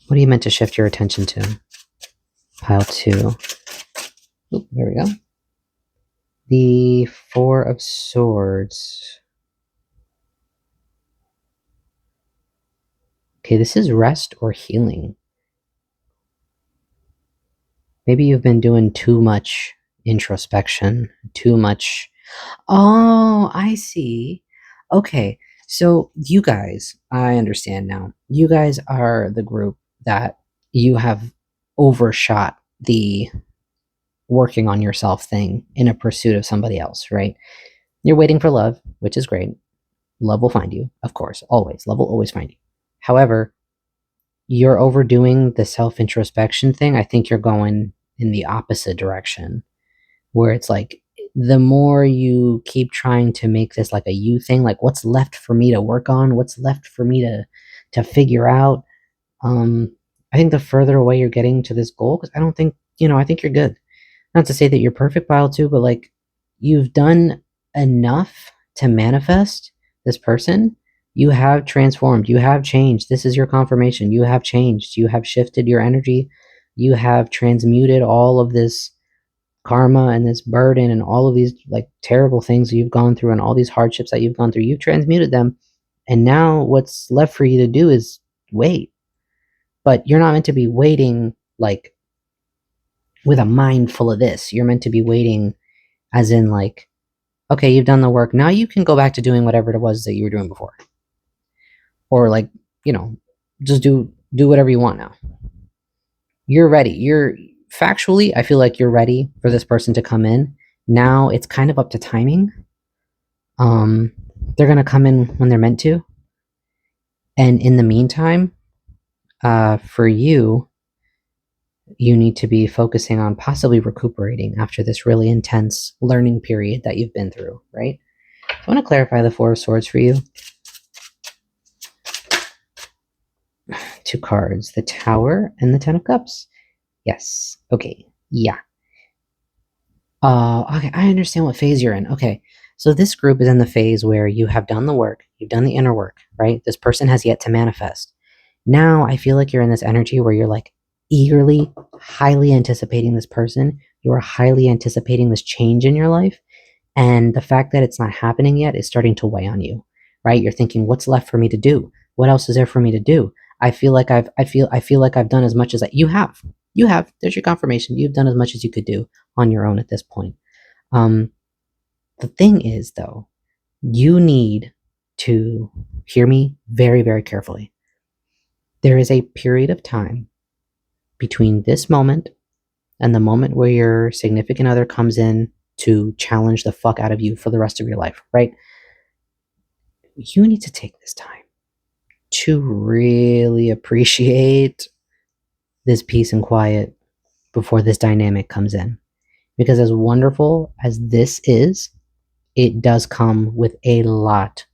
What are you meant to shift your attention to? Pile two. Oop, there we go. The Four of Swords. Okay, this is rest or healing. Maybe you've been doing too much introspection, too much. Oh, I see. Okay, so you guys, I understand now. You guys are the group that you have overshot the working on yourself thing in a pursuit of somebody else, right? You're waiting for love, which is great. Love will find you, of course, always. Love will always find you. However, you're overdoing the self introspection thing. I think you're going in the opposite direction, where it's like the more you keep trying to make this like a you thing, like what's left for me to work on, what's left for me to figure out. I think the further away you're getting to this goal, because I don't think, I think you're good. Not to say that you're perfect, Pile too, but like you've done enough to manifest this person. You have transformed, you have changed. This is your confirmation. You have changed, you have shifted your energy, you have transmuted all of this karma and this burden and all of these like terrible things that you've gone through and all these hardships that you've gone through. You've transmuted them, and now what's left for you to do is wait. But you're not meant to be waiting like with a mind full of this. You're meant to be waiting as in like, okay, you've done the work, now you can go back to doing whatever it was that you were doing before, or like, you know just do whatever you want now. You're ready. You're factually, I feel like you're ready for this person to come in. Now it's kind of up to timing. um they're going to come in when they're meant to, and in the meantime, for you, you need to be focusing on possibly recuperating after this really intense learning period that you've been through, right? So I want to clarify the Four of Swords for you. Two cards, the Tower and the Ten of Cups. Yes. Okay. Yeah. Okay, I understand what phase you're in. Okay. So this group is in the phase where you have done the work, you've done the inner work, right? This person has yet to manifest. Now I feel like you're in this energy where you're like eagerly, highly anticipating this person. You are highly anticipating this change in your life. And the fact that it's not happening yet is starting to weigh on you, right? You're thinking, what's left for me to do? What else is there for me to do? I feel like I've done as much as you have. You have. There's your confirmation. You've done as much as you could do on your own at this point. Um, the thing is, though, you need to hear me very, very carefully. There is a period of time between this moment and the moment where your significant other comes in to challenge the fuck out of you for the rest of your life, right? You need to take this time to really appreciate this peace and quiet before this dynamic comes in. Because as wonderful as this is, it does come with a lot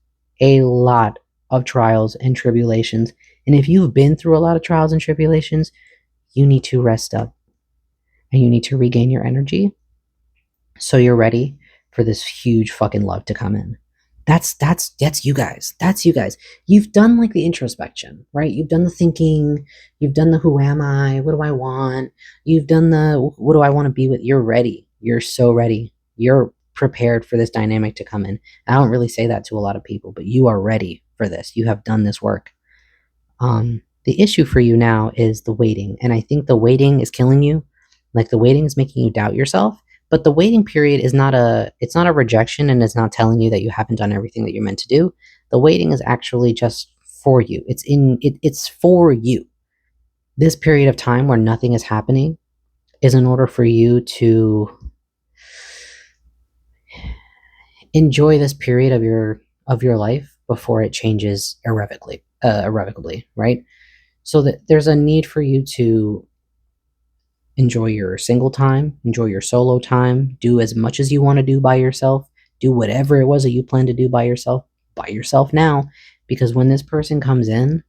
of trials and tribulations. And if you've been through a lot of trials and tribulations, you need to rest up and you need to regain your energy so you're ready for this huge fucking love to come in. That's you guys. That's you guys. You've done like the introspection, right? You've done the thinking, you've done the who am I? What do I want? You've done the what do I want to be with? You're ready. You're so ready. You're prepared for this dynamic to come in. I don't really say that to a lot of people, but you are ready for this. You have done this work. The issue for you now is the waiting, and I think the waiting is killing you. Like the waiting is making you doubt yourself, but the waiting period is not a rejection, and it's not telling you that you haven't done everything that you're meant to do. The waiting is actually just for you. It's for you. This period of time where nothing is happening is in order for you to enjoy this period of your life before it changes irrevocably, right? So that there's a need for you to enjoy your single time, enjoy your solo time, do as much as you want to do by yourself, do whatever it was that you plan to do by yourself now, because when this person comes in,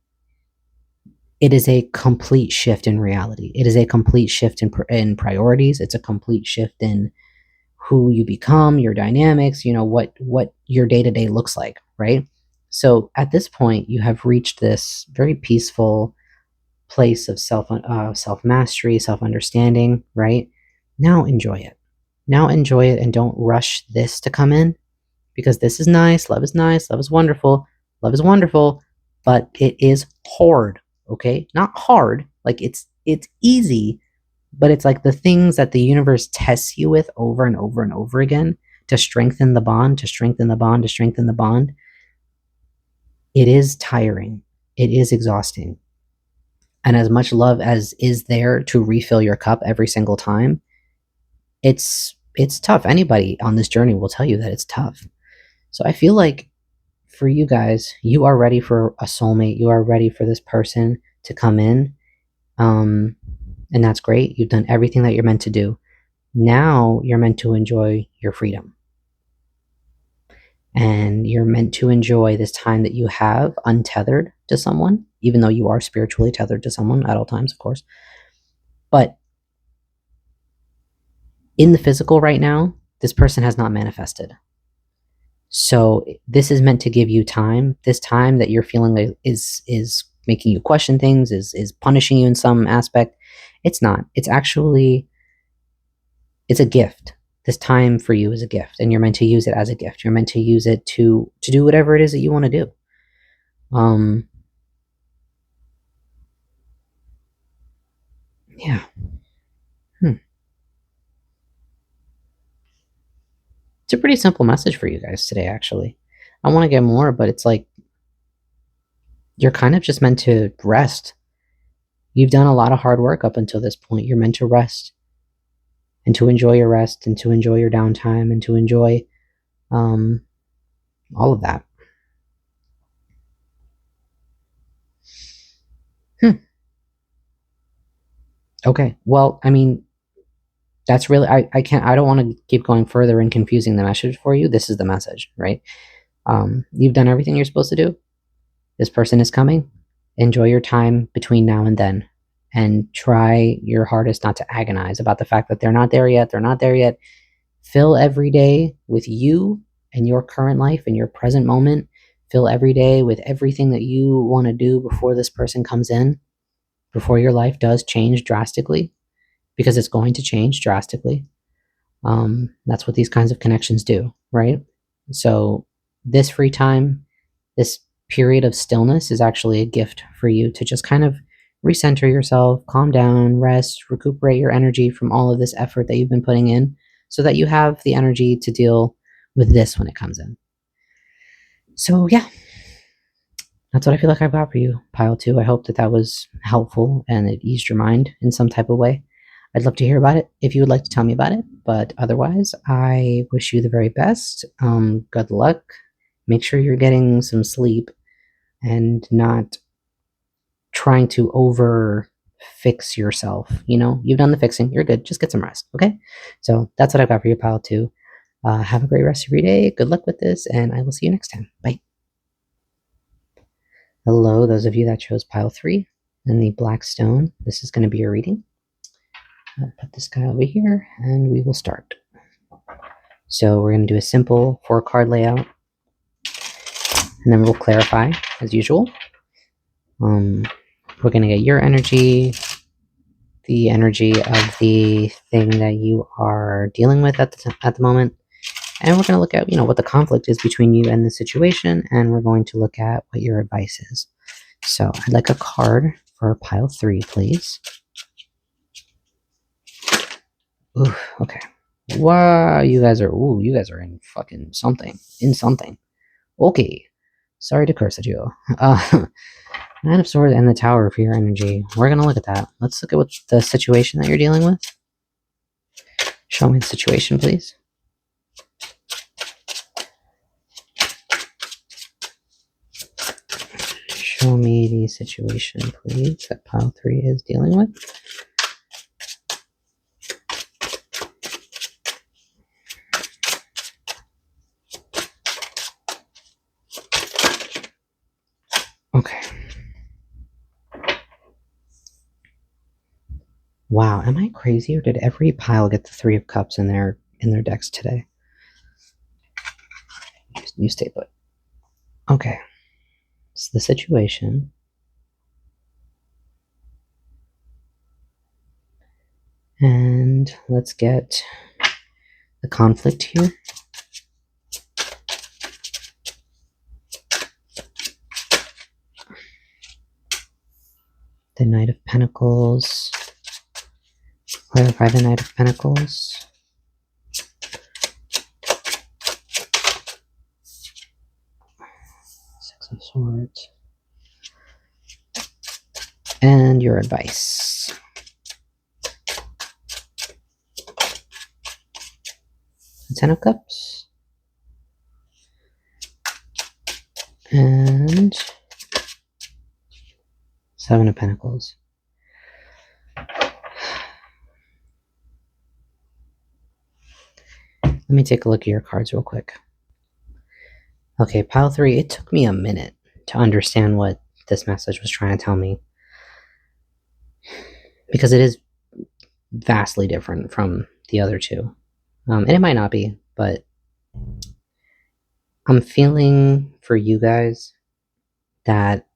it is a complete shift in reality. It is a complete shift in priorities. It's a complete shift in who you become, your dynamics, what your day-to-day looks like, right? So at this point, you have reached this very peaceful place of self mastery, self understanding, right? Now enjoy it. Now enjoy it and don't rush this to come in, because this is nice, love is nice, love is wonderful, but it is hard, okay? Not hard, like it's easy, but it's like the things that the universe tests you with over and over and over again to strengthen the bond, to strengthen the bond, to strengthen the bond. It is tiring. It is exhausting. And as much love as is there to refill your cup every single time, it's tough. Anybody on this journey will tell you that it's tough. So I feel like for you guys, you are ready for a soulmate. You are ready for this person to come in. And that's great. You've done everything that you're meant to do. Now you're meant to enjoy your freedom. And you're meant to enjoy this time that you have untethered to someone, even though you are spiritually tethered to someone at all times, of course. But in the physical right now, this person has not manifested. So this is meant to give you time. This time that you're feeling like is making you question things, is punishing you in some aspect. It's not. It's actually, it's a gift. This time for you is a gift, and you're meant to use it as a gift. You're meant to use it to do whatever it is that you want to do. Yeah. It's a pretty simple message for you guys today, actually. I want to get more, but it's like you're kind of just meant to rest. You've done a lot of hard work up until this point. You're meant to rest and to enjoy your rest and to enjoy your downtime and to enjoy all of that. Okay. Well, I mean, that's really, I don't want to keep going further and confusing the message for you. This is the message, right? You've done everything you're supposed to do. This person is coming. Enjoy your time between now and then, and try your hardest not to agonize about the fact that they're not there yet. They're not there yet. Fill every day with you and your current life and your present moment. Fill every day with everything that you want to do before this person comes in, before your life does change drastically, because it's going to change drastically. That's what these kinds of connections do, right? So this free time, this period of stillness is actually a gift for you to just kind of recenter yourself, calm down, rest, recuperate your energy from all of this effort that you've been putting in, so that you have the energy to deal with this when it comes in. So yeah, that's what I feel like I've got for you, pile 2. I hope that was helpful and it eased your mind in some type of way. I'd love to hear about it if you would like to tell me about it. But otherwise, I wish you the very best. Good luck. Make sure you're getting some sleep and not trying to over fix yourself. You've done the fixing. You're good. Just get some rest. Okay. So that's what I've got for you, pile two. Have a great rest of your day. Good luck with this, and I will see you next time. Bye. Hello, those of you that chose pile three and the black stone. This is going to be your reading. I'll put this guy over here, and we will start. So we're going to do a simple 4-card layout, and then we'll clarify as usual. We're going to get your energy, the energy of the thing that you are dealing with at the moment, and we're going to look at what the conflict is between you and the situation, and we're going to look at what your advice is. So I'd like a card for pile 3, please. Ooh, okay. Wow, you guys are in fucking something. In something. Okay. Sorry to curse at you. Nine of Swords and the Tower for your energy. We're gonna look at that. Let's look at what the situation that you're dealing with. Show me the situation, please. Show me the situation, please, that pile 3 is dealing with. Okay. Wow, am I crazy, or did every pile get the 3 of Cups in their decks today? You stay put. Okay. It's the situation. And let's get the conflict here. The Knight of Pentacles. Clarify the Knight of Pentacles. Six of Swords. And your advice. The Ten of Cups. And Seven of Pentacles. Let me take a look at your cards real quick. Okay, pile 3, it took me a minute to understand what this message was trying to tell me, because it is vastly different from the other two. And it might not be, but I'm feeling for you guys that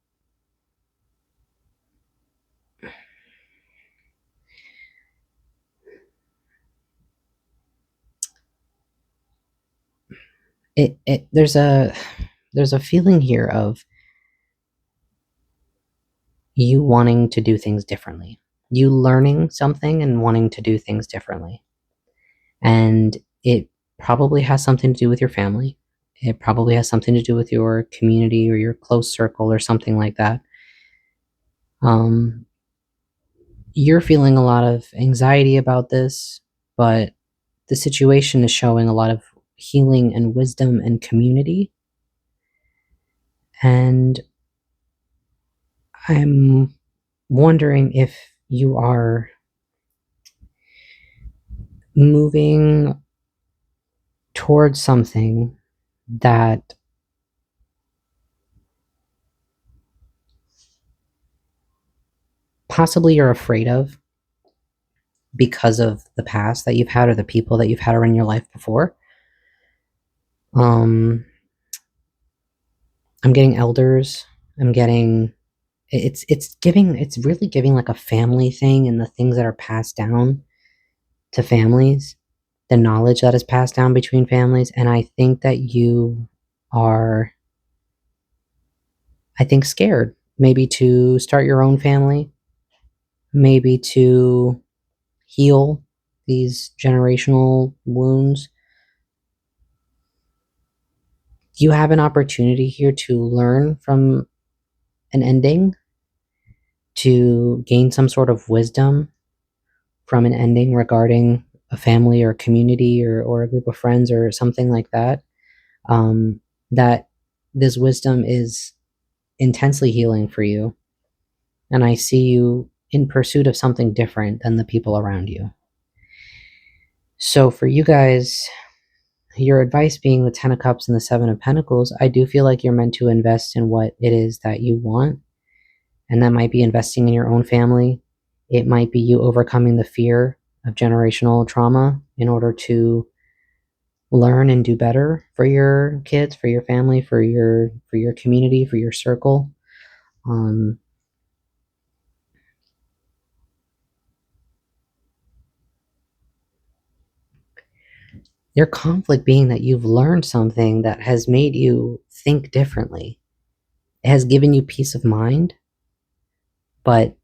there's a feeling here of you wanting to do things differently. You learning something and wanting to do things differently. And it probably has something to do with your family. It probably has something to do with your community or your close circle or something like that. You're feeling a lot of anxiety about this, but the situation is showing a lot of healing and wisdom and community. And I'm wondering if you are moving towards something that possibly you're afraid of because of the past that you've had or the people that you've had in your life before. I'm getting elders. I'm getting it's really giving like a family thing, and the things that are passed down to families, the knowledge that is passed down between families. And I think that you are, scared maybe to start your own family, maybe to heal these generational wounds. You have an opportunity here to learn from an ending, to gain some sort of wisdom from an ending regarding a family or a community or a group of friends or something like that, that this wisdom is intensely healing for you. And I see you in pursuit of something different than the people around you. So for you guys, your advice being the 10 of Cups and the 7 of Pentacles, I do feel like you're meant to invest in what it is that you want. And that might be investing in your own family. It might be you overcoming the fear of generational trauma in order to learn and do better for your kids, for your family, for your community, for your circle. Your conflict being that you've learned something that has made you think differently. It has given you peace of mind, but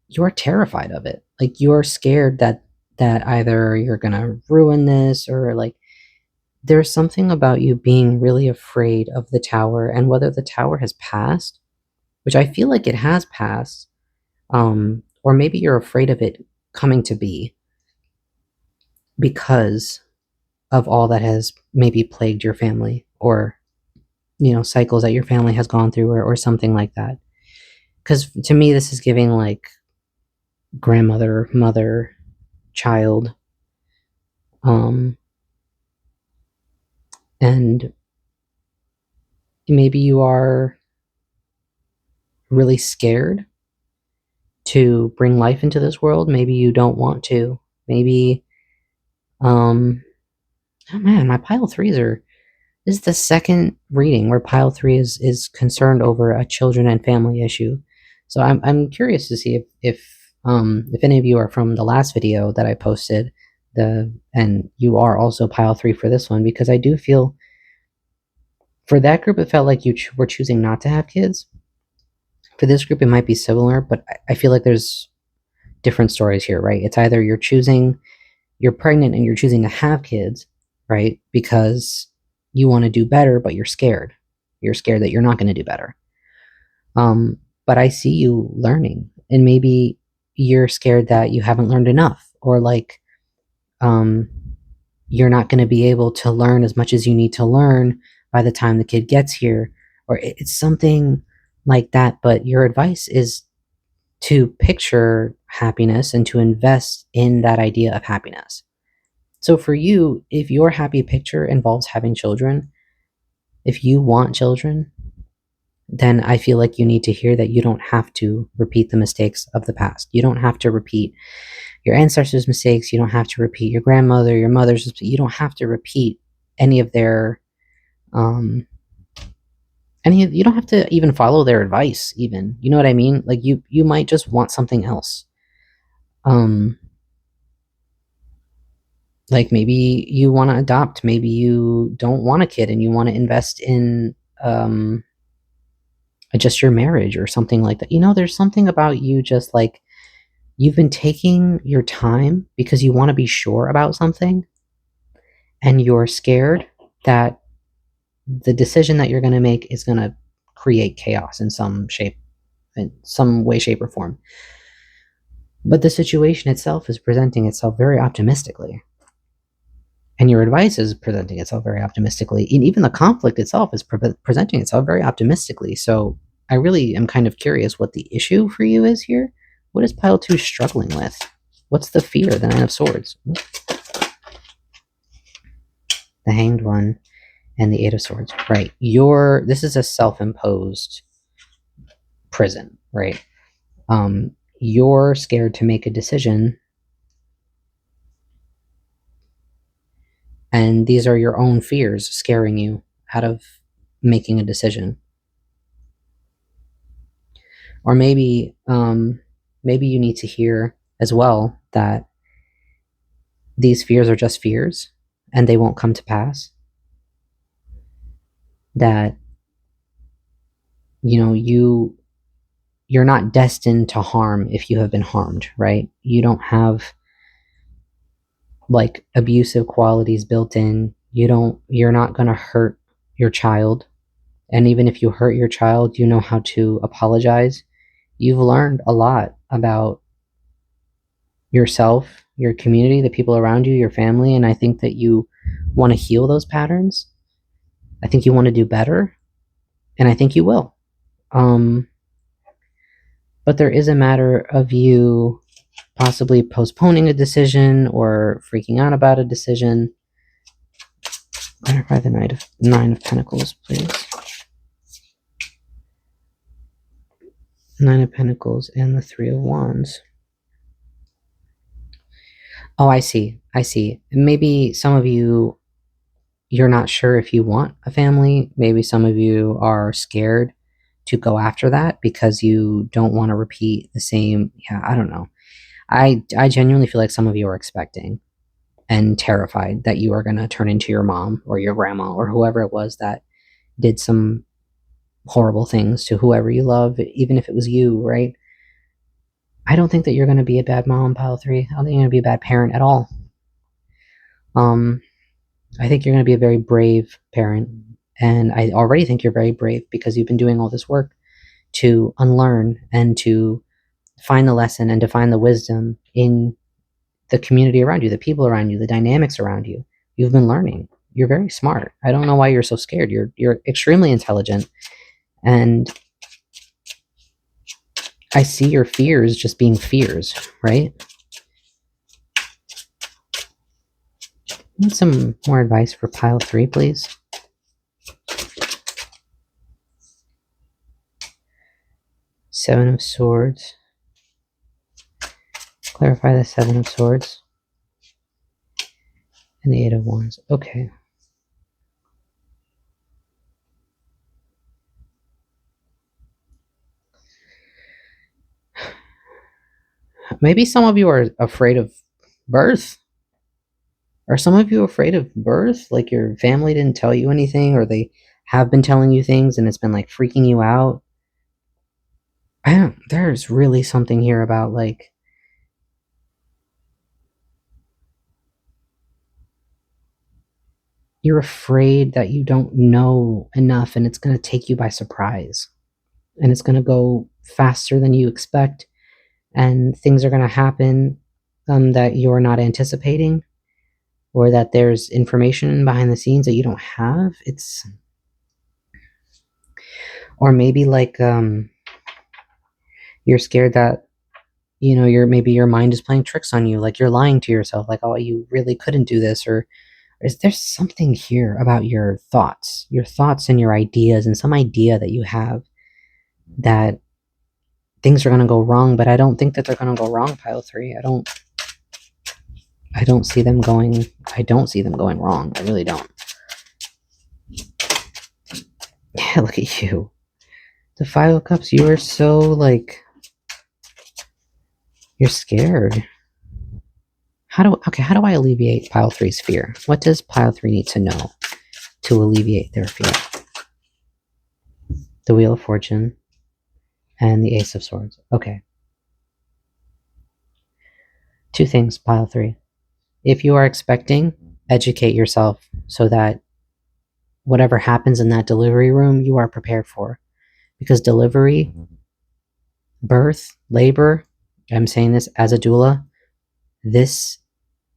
you're terrified of it. Like you're scared that either you're gonna ruin this, or like there's something about you being really afraid of the tower, and whether the tower has passed, which I feel like it has passed, or maybe you're afraid of it coming to be because of all that has maybe plagued your family, or cycles that your family has gone through, or something like that. Because to me, this is giving like grandmother, mother, child, and maybe you are really scared to bring life into this world. Maybe you don't want to. Maybe, oh man, my pile threes are. This is the second reading where pile three is concerned over a children and family issue. So I'm curious to see if any of you are from the last video that I posted, and you are also pile three for this one, because I do feel for that group it felt like you were choosing not to have kids. For this group it might be similar, but I feel like there's different stories here, right? It's either you're pregnant and you're choosing to have kids, right? Because you want to do better, but you're scared. You're scared that you're not going to do better. But I see you learning, and maybe you're scared that you haven't learned enough, or like, you're not going to be able to learn as much as you need to learn by the time the kid gets here, or it's something like that. But your advice is to picture happiness and to invest in that idea of happiness. So for you, if your happy picture involves having children, if you want children, then I feel like you need to hear that you don't have to repeat the mistakes of the past. You don't have to repeat your ancestors' mistakes. You don't have to repeat your grandmother, your mother's. You don't have to repeat any of their, you don't have to even follow their advice. Even, you know what I mean? Like you might just want something else. Like maybe you want to adopt. Maybe you don't want a kid and you want to invest in just your marriage or something like that. There's something about you, just like you've been taking your time because you want to be sure about something, and you're scared that the decision that you're going to make is going to create chaos in some way, shape, or form. But the situation itself is presenting itself very optimistically. And your advice is presenting itself very optimistically. And even the conflict itself is presenting itself very optimistically. So I really am kind of curious what the issue for you is here. What is pile two struggling with? What's the fear? The Nine of Swords. The Hanged One and the Eight of Swords. Right. This is a self-imposed prison, right? You're scared to make a decision, and these are your own fears scaring you out of making a decision. Or maybe you need to hear as well that these fears are just fears and they won't come to pass. That you're not destined to harm if you have been harmed, right? You don't have like abusive qualities built in. You're not going to hurt your child. And even if you hurt your child, you know how to apologize. You've learned a lot about yourself, your community, the people around you, your family, and I think that you want to heal those patterns. I think you want to do better, and I think you will. But there is a matter of you possibly postponing a decision or freaking out about a decision. Clarify the Nine of Pentacles, please. Nine of Pentacles and the Three of Wands. Oh, I see. Maybe some of you, you're not sure if you want a family. Maybe some of you are scared to go after that because you don't want to repeat the same. Yeah, I don't know. I genuinely feel like some of you are expecting and terrified that you are going to turn into your mom or your grandma or whoever it was that did some horrible things to whoever you love, even if it was you, right? I don't think that you're going to be a bad mom, pile 3. I don't think you're going to be a bad parent at all. I think you're going to be a very brave parent, and I already think you're very brave because you've been doing all this work to unlearn and to find the lesson and to find the wisdom in the community around you, the people around you, the dynamics around you. You've been learning. You're very smart. I don't know why you're so scared. You're extremely intelligent, and I see your fears just being fears, right? Need some more advice for pile 3, please. Seven of Swords. Clarify the Seven of Swords. And the Eight of Wands. Okay. Maybe some of you are afraid of birth. Are some of you afraid of birth? Like your family didn't tell you anything, or they have been telling you things and it's been like freaking you out? There's really something here about like you're afraid that you don't know enough and it's going to take you by surprise. And it's going to go faster than you expect. And things are going to happen that you're not anticipating, or that there's information behind the scenes that you don't have. Or maybe like you're scared that maybe your mind is playing tricks on you, like you're lying to yourself, like, oh, you really couldn't do this. Or is there something here about your thoughts and your ideas, and some idea that you have that things are going to go wrong? But I don't think that they're going to go wrong, pile 3. I don't see them going wrong. I really don't. Yeah, look at you. The Five of Cups, you are so like, you're scared. How do I alleviate pile 3's fear? What does pile 3 need to know to alleviate their fear? The Wheel of Fortune and the Ace of Swords. Okay. 2 things, pile 3. If you are expecting, educate yourself so that whatever happens in that delivery room, you are prepared for. Because delivery, birth, labor, I'm saying this as a doula,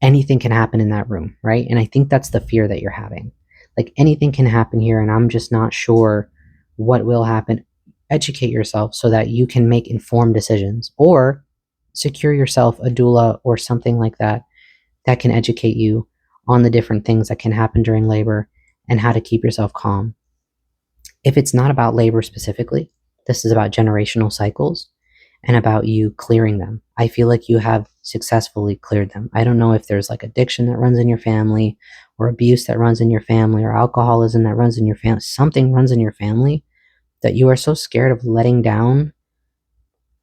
anything can happen in that room, right? And I think that's the fear that you're having. Like anything can happen here and I'm just not sure what will happen. Educate yourself so that you can make informed decisions, or secure yourself a doula or something like that that can educate you on the different things that can happen during labor and how to keep yourself calm. If it's not about labor specifically, this is about generational cycles and about you clearing them. I feel like you have successfully cleared them. I don't know if there's like addiction that runs in your family, or abuse that runs in your family, or alcoholism that runs in your family. Something runs in your family that you are so scared of letting down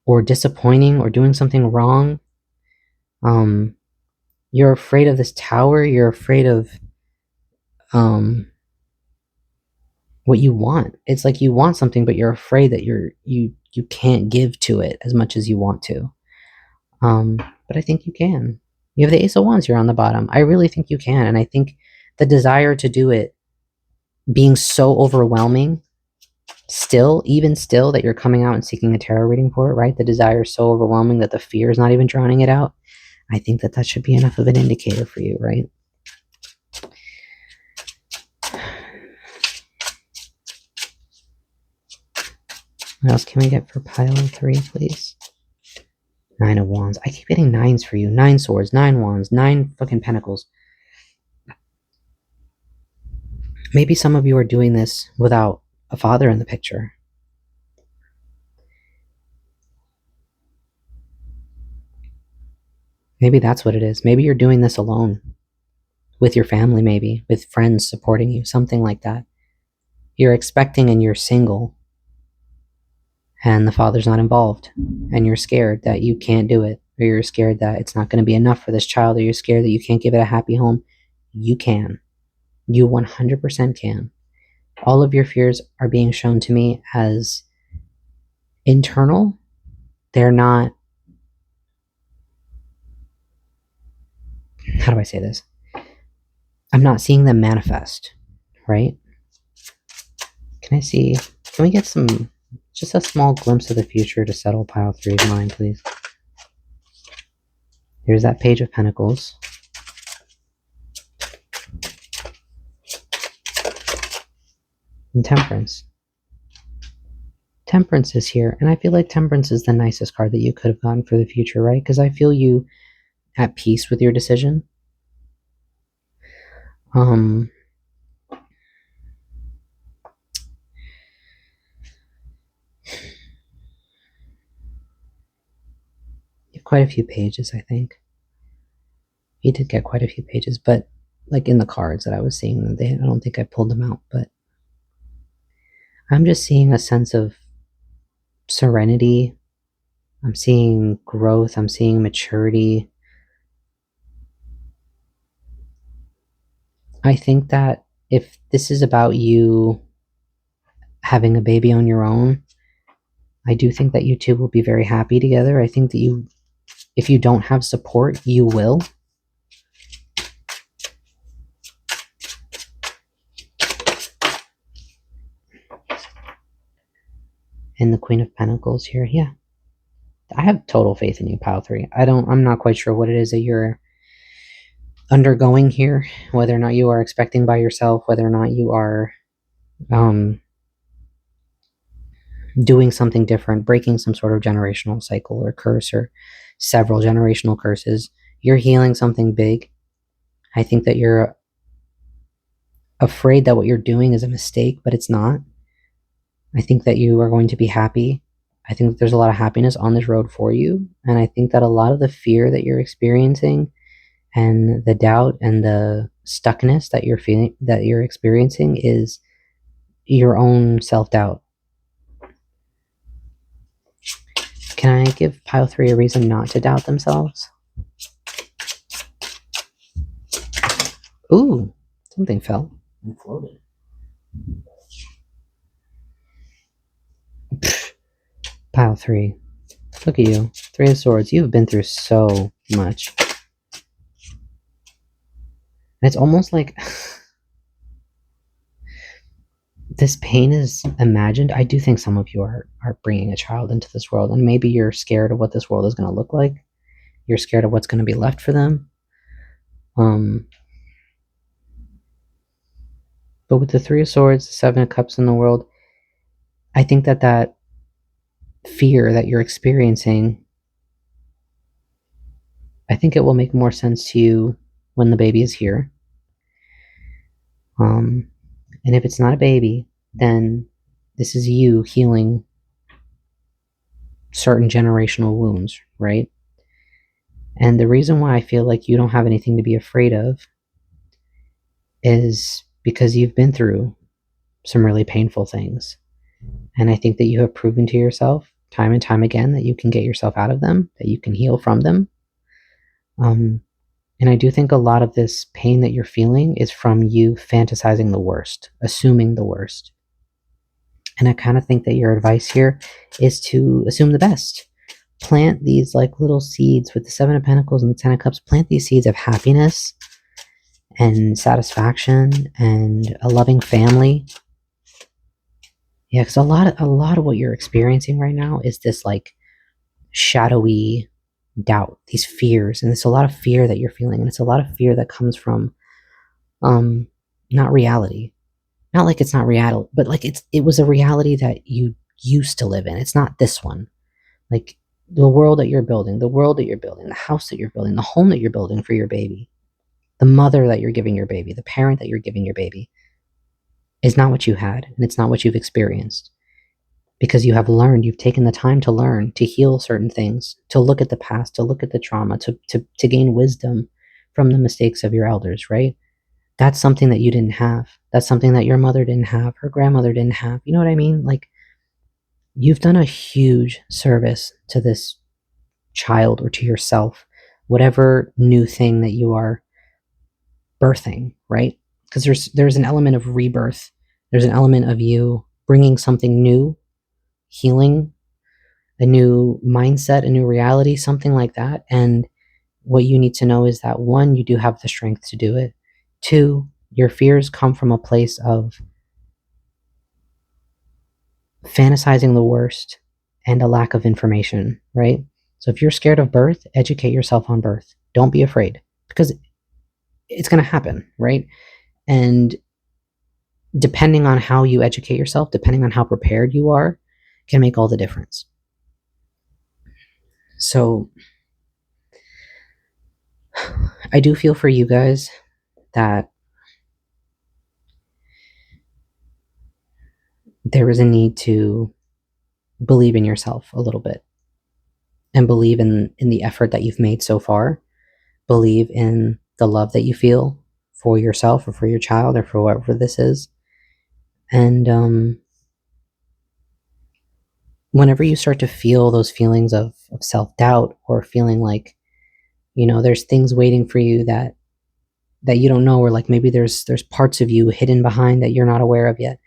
or disappointing or doing something wrong. You're afraid of this tower. You're afraid of what you want. It's like you want something, but you're afraid that you can't give to it as much as you want to. But I think you can. You have the Ace of Wands here on the bottom. I really think you can, and I think the desire to do it being so overwhelming, even still, that you're coming out and seeking a tarot reading for it, right? The desire is so overwhelming that the fear is not even drowning it out. I think that that should be enough of an indicator for you, right? What else can we get for pile 3, please? 9 of Wands. I keep getting 9s for you. 9 swords, 9 wands, 9 fucking pentacles. Maybe some of you are doing this without a father in the picture. Maybe that's what it is. Maybe you're doing this alone. With your family, maybe. With friends supporting you. Something like that. You're expecting and you're single. And the father's not involved. And you're scared that you can't do it. Or you're scared that it's not going to be enough for this child. Or you're scared that you can't give it a happy home. You can. You 100% can. All of your fears are being shown to me as internal. They're not... How do I say this? I'm not seeing them manifest, right? Can I see... Can we get some... Just a small glimpse of the future to settle pile 3's mind, please? Here's that Page of Pentacles. And Temperance. Temperance is here, and I feel like Temperance is the nicest card that you could have gotten for the future, right? Because I feel you at peace with your decision. You have quite a few pages, I think. You did get quite a few pages, but like in the cards that I was seeing, I don't think I pulled them out, but I'm just seeing a sense of serenity. I'm seeing growth. I'm seeing maturity. I think that if this is about you having a baby on your own, I do think that you two will be very happy together. I think that if you don't have support, you will. And the Queen of Pentacles here, yeah. I have total faith in you, pile 3. I'm not quite sure what it is that you're undergoing here, whether or not you are expecting by yourself, whether or not you are doing something different, breaking some sort of generational cycle or curse or several generational curses. You're healing something big. I think that you're afraid that what you're doing is a mistake, but it's not. I think that you are going to be happy. I think that there's a lot of happiness on this road for you. And I think that a lot of the fear that you're experiencing and the doubt and the stuckness that you're feeling, that you're experiencing, is your own self-doubt. Can I give pile 3 a reason not to doubt themselves? Ooh, something fell and floated. Pile 3. Look at you. 3 of Swords. You've been through so much. And it's almost like this pain is imagined. I do think some of you are bringing a child into this world, and maybe you're scared of what this world is going to look like. You're scared of what's going to be left for them. But with the 3 of Swords, the 7 of Cups in the world, I think that that fear that you're experiencing, I think it will make more sense to you when the baby is here. And if it's not a baby, then this is you healing certain generational wounds, right? And the reason why I feel like you don't have anything to be afraid of is because you've been through some really painful things. And I think that you have proven to yourself time and time again that you can get yourself out of them, that you can heal from them. And I do think a lot of this pain that you're feeling is from you fantasizing the worst, assuming the worst. And I kind of think that your advice here is to assume the best. Plant these like little seeds with the 7 of Pentacles and the 10 of Cups. Plant these seeds of happiness and satisfaction and a loving family. Yeah, because a lot of what you're experiencing right now is this like shadowy doubt, these fears, and it's a lot of fear that you're feeling, and it's a lot of fear that comes from not reality. Not like it's not reality, but like it was a reality that you used to live in. It's not this one. Like the world that you're building, the house that you're building, the home that you're building for your baby, the mother that you're giving your baby, the parent that you're giving your baby is not what you had, and it's not what you've experienced. Because you have learned, you've taken the time to learn, to heal certain things, to look at the past, to look at the trauma, to gain wisdom from the mistakes of your elders, right? That's something that you didn't have. That's something that your mother didn't have, her grandmother didn't have. You know what I mean? Like, you've done a huge service to this child or to yourself, whatever new thing that you are birthing, right? Because there's an element of rebirth. There's an element of you bringing something new, healing, a new mindset, a new reality, something like that. And what you need to know is that one, you do have the strength to do it. Two, your fears come from a place of fantasizing the worst and a lack of information, right? So if you're scared of birth, educate yourself on birth. Don't be afraid because it's going to happen, right? And depending on how you educate yourself, depending on how prepared you are, can make all the difference. So I do feel for you guys that there is a need to believe in yourself a little bit and believe in the effort that you've made so far. Believe in the love that you feel for yourself or for your child or for whatever this is. And whenever you start to feel those feelings of self-doubt or feeling like, there's things waiting for you that you don't know, or like maybe there's parts of you hidden behind that you're not aware of yet,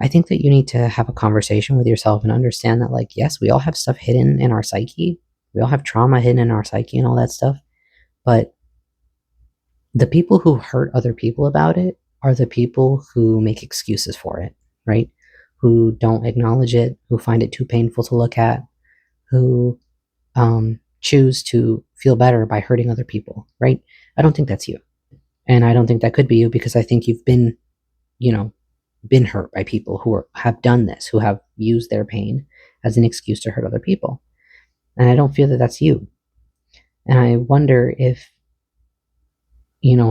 I think that you need to have a conversation with yourself and understand that, like, yes, we all have stuff hidden in our psyche. We all have trauma hidden in our psyche and all that stuff. But the people who hurt other people about it are the people who make excuses for it, right? Who don't acknowledge it, who find it too painful to look at, who choose to feel better by hurting other people, right? I don't think that's you. And I don't think that could be you because I think you've been, been hurt by people who have done this, who have used their pain as an excuse to hurt other people. And I don't feel that that's you. And I wonder if,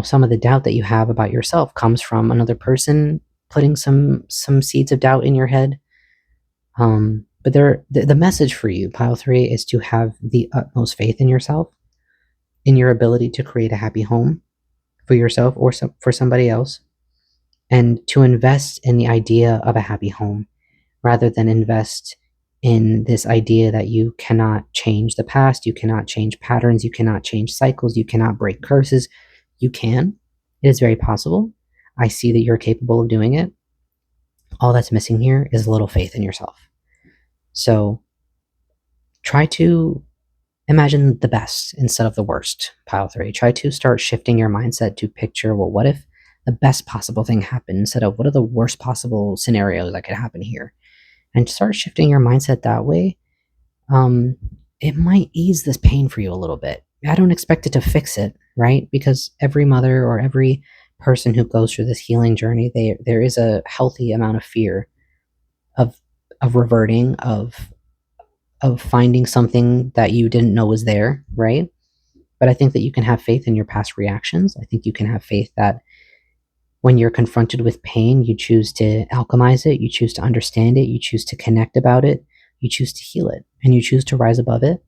some of the doubt that you have about yourself comes from another person putting some seeds of doubt in your head. But the message for you, pile 3, is to have the utmost faith in yourself, in your ability to create a happy home for yourself or for somebody else, and to invest in the idea of a happy home rather than invest in this idea that you cannot change the past, you cannot change patterns, you cannot change cycles, you cannot break curses. You can. It is very possible. I see that you're capable of doing it. All that's missing here is a little faith in yourself. So try to imagine the best instead of the worst, pile 3. Try to start shifting your mindset to picture, well, what if the best possible thing happened instead of what are the worst possible scenarios that could happen here? And start shifting your mindset that way. It might ease this pain for you a little bit. I don't expect it to fix it, right? Because every mother or every person who goes through this healing journey, there is a healthy amount of fear of reverting, of finding something that you didn't know was there, right? But I think that you can have faith in your past reactions. I think you can have faith that when you're confronted with pain, you choose to alchemize it, you choose to understand it, you choose to connect about it, you choose to heal it, and you choose to rise above it.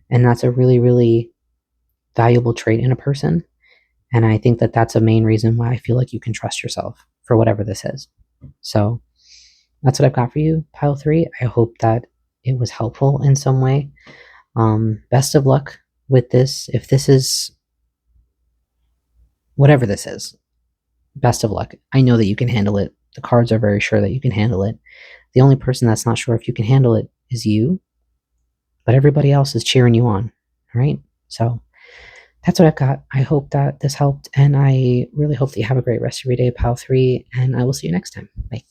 And that's a really, really valuable trait in a person. And I think that that's a main reason why I feel like you can trust yourself for whatever this is. So that's what I've got for you, pile 3. I hope that it was helpful in some way. Best of luck with this. If this is whatever this is, best of luck. I know that you can handle it. The cards are very sure that you can handle it. The only person that's not sure if you can handle it is you, but everybody else is cheering you on. All right. So that's what I've got. I hope that this helped, and I really hope that you have a great rest of your day, pile 3, and I will see you next time. Bye.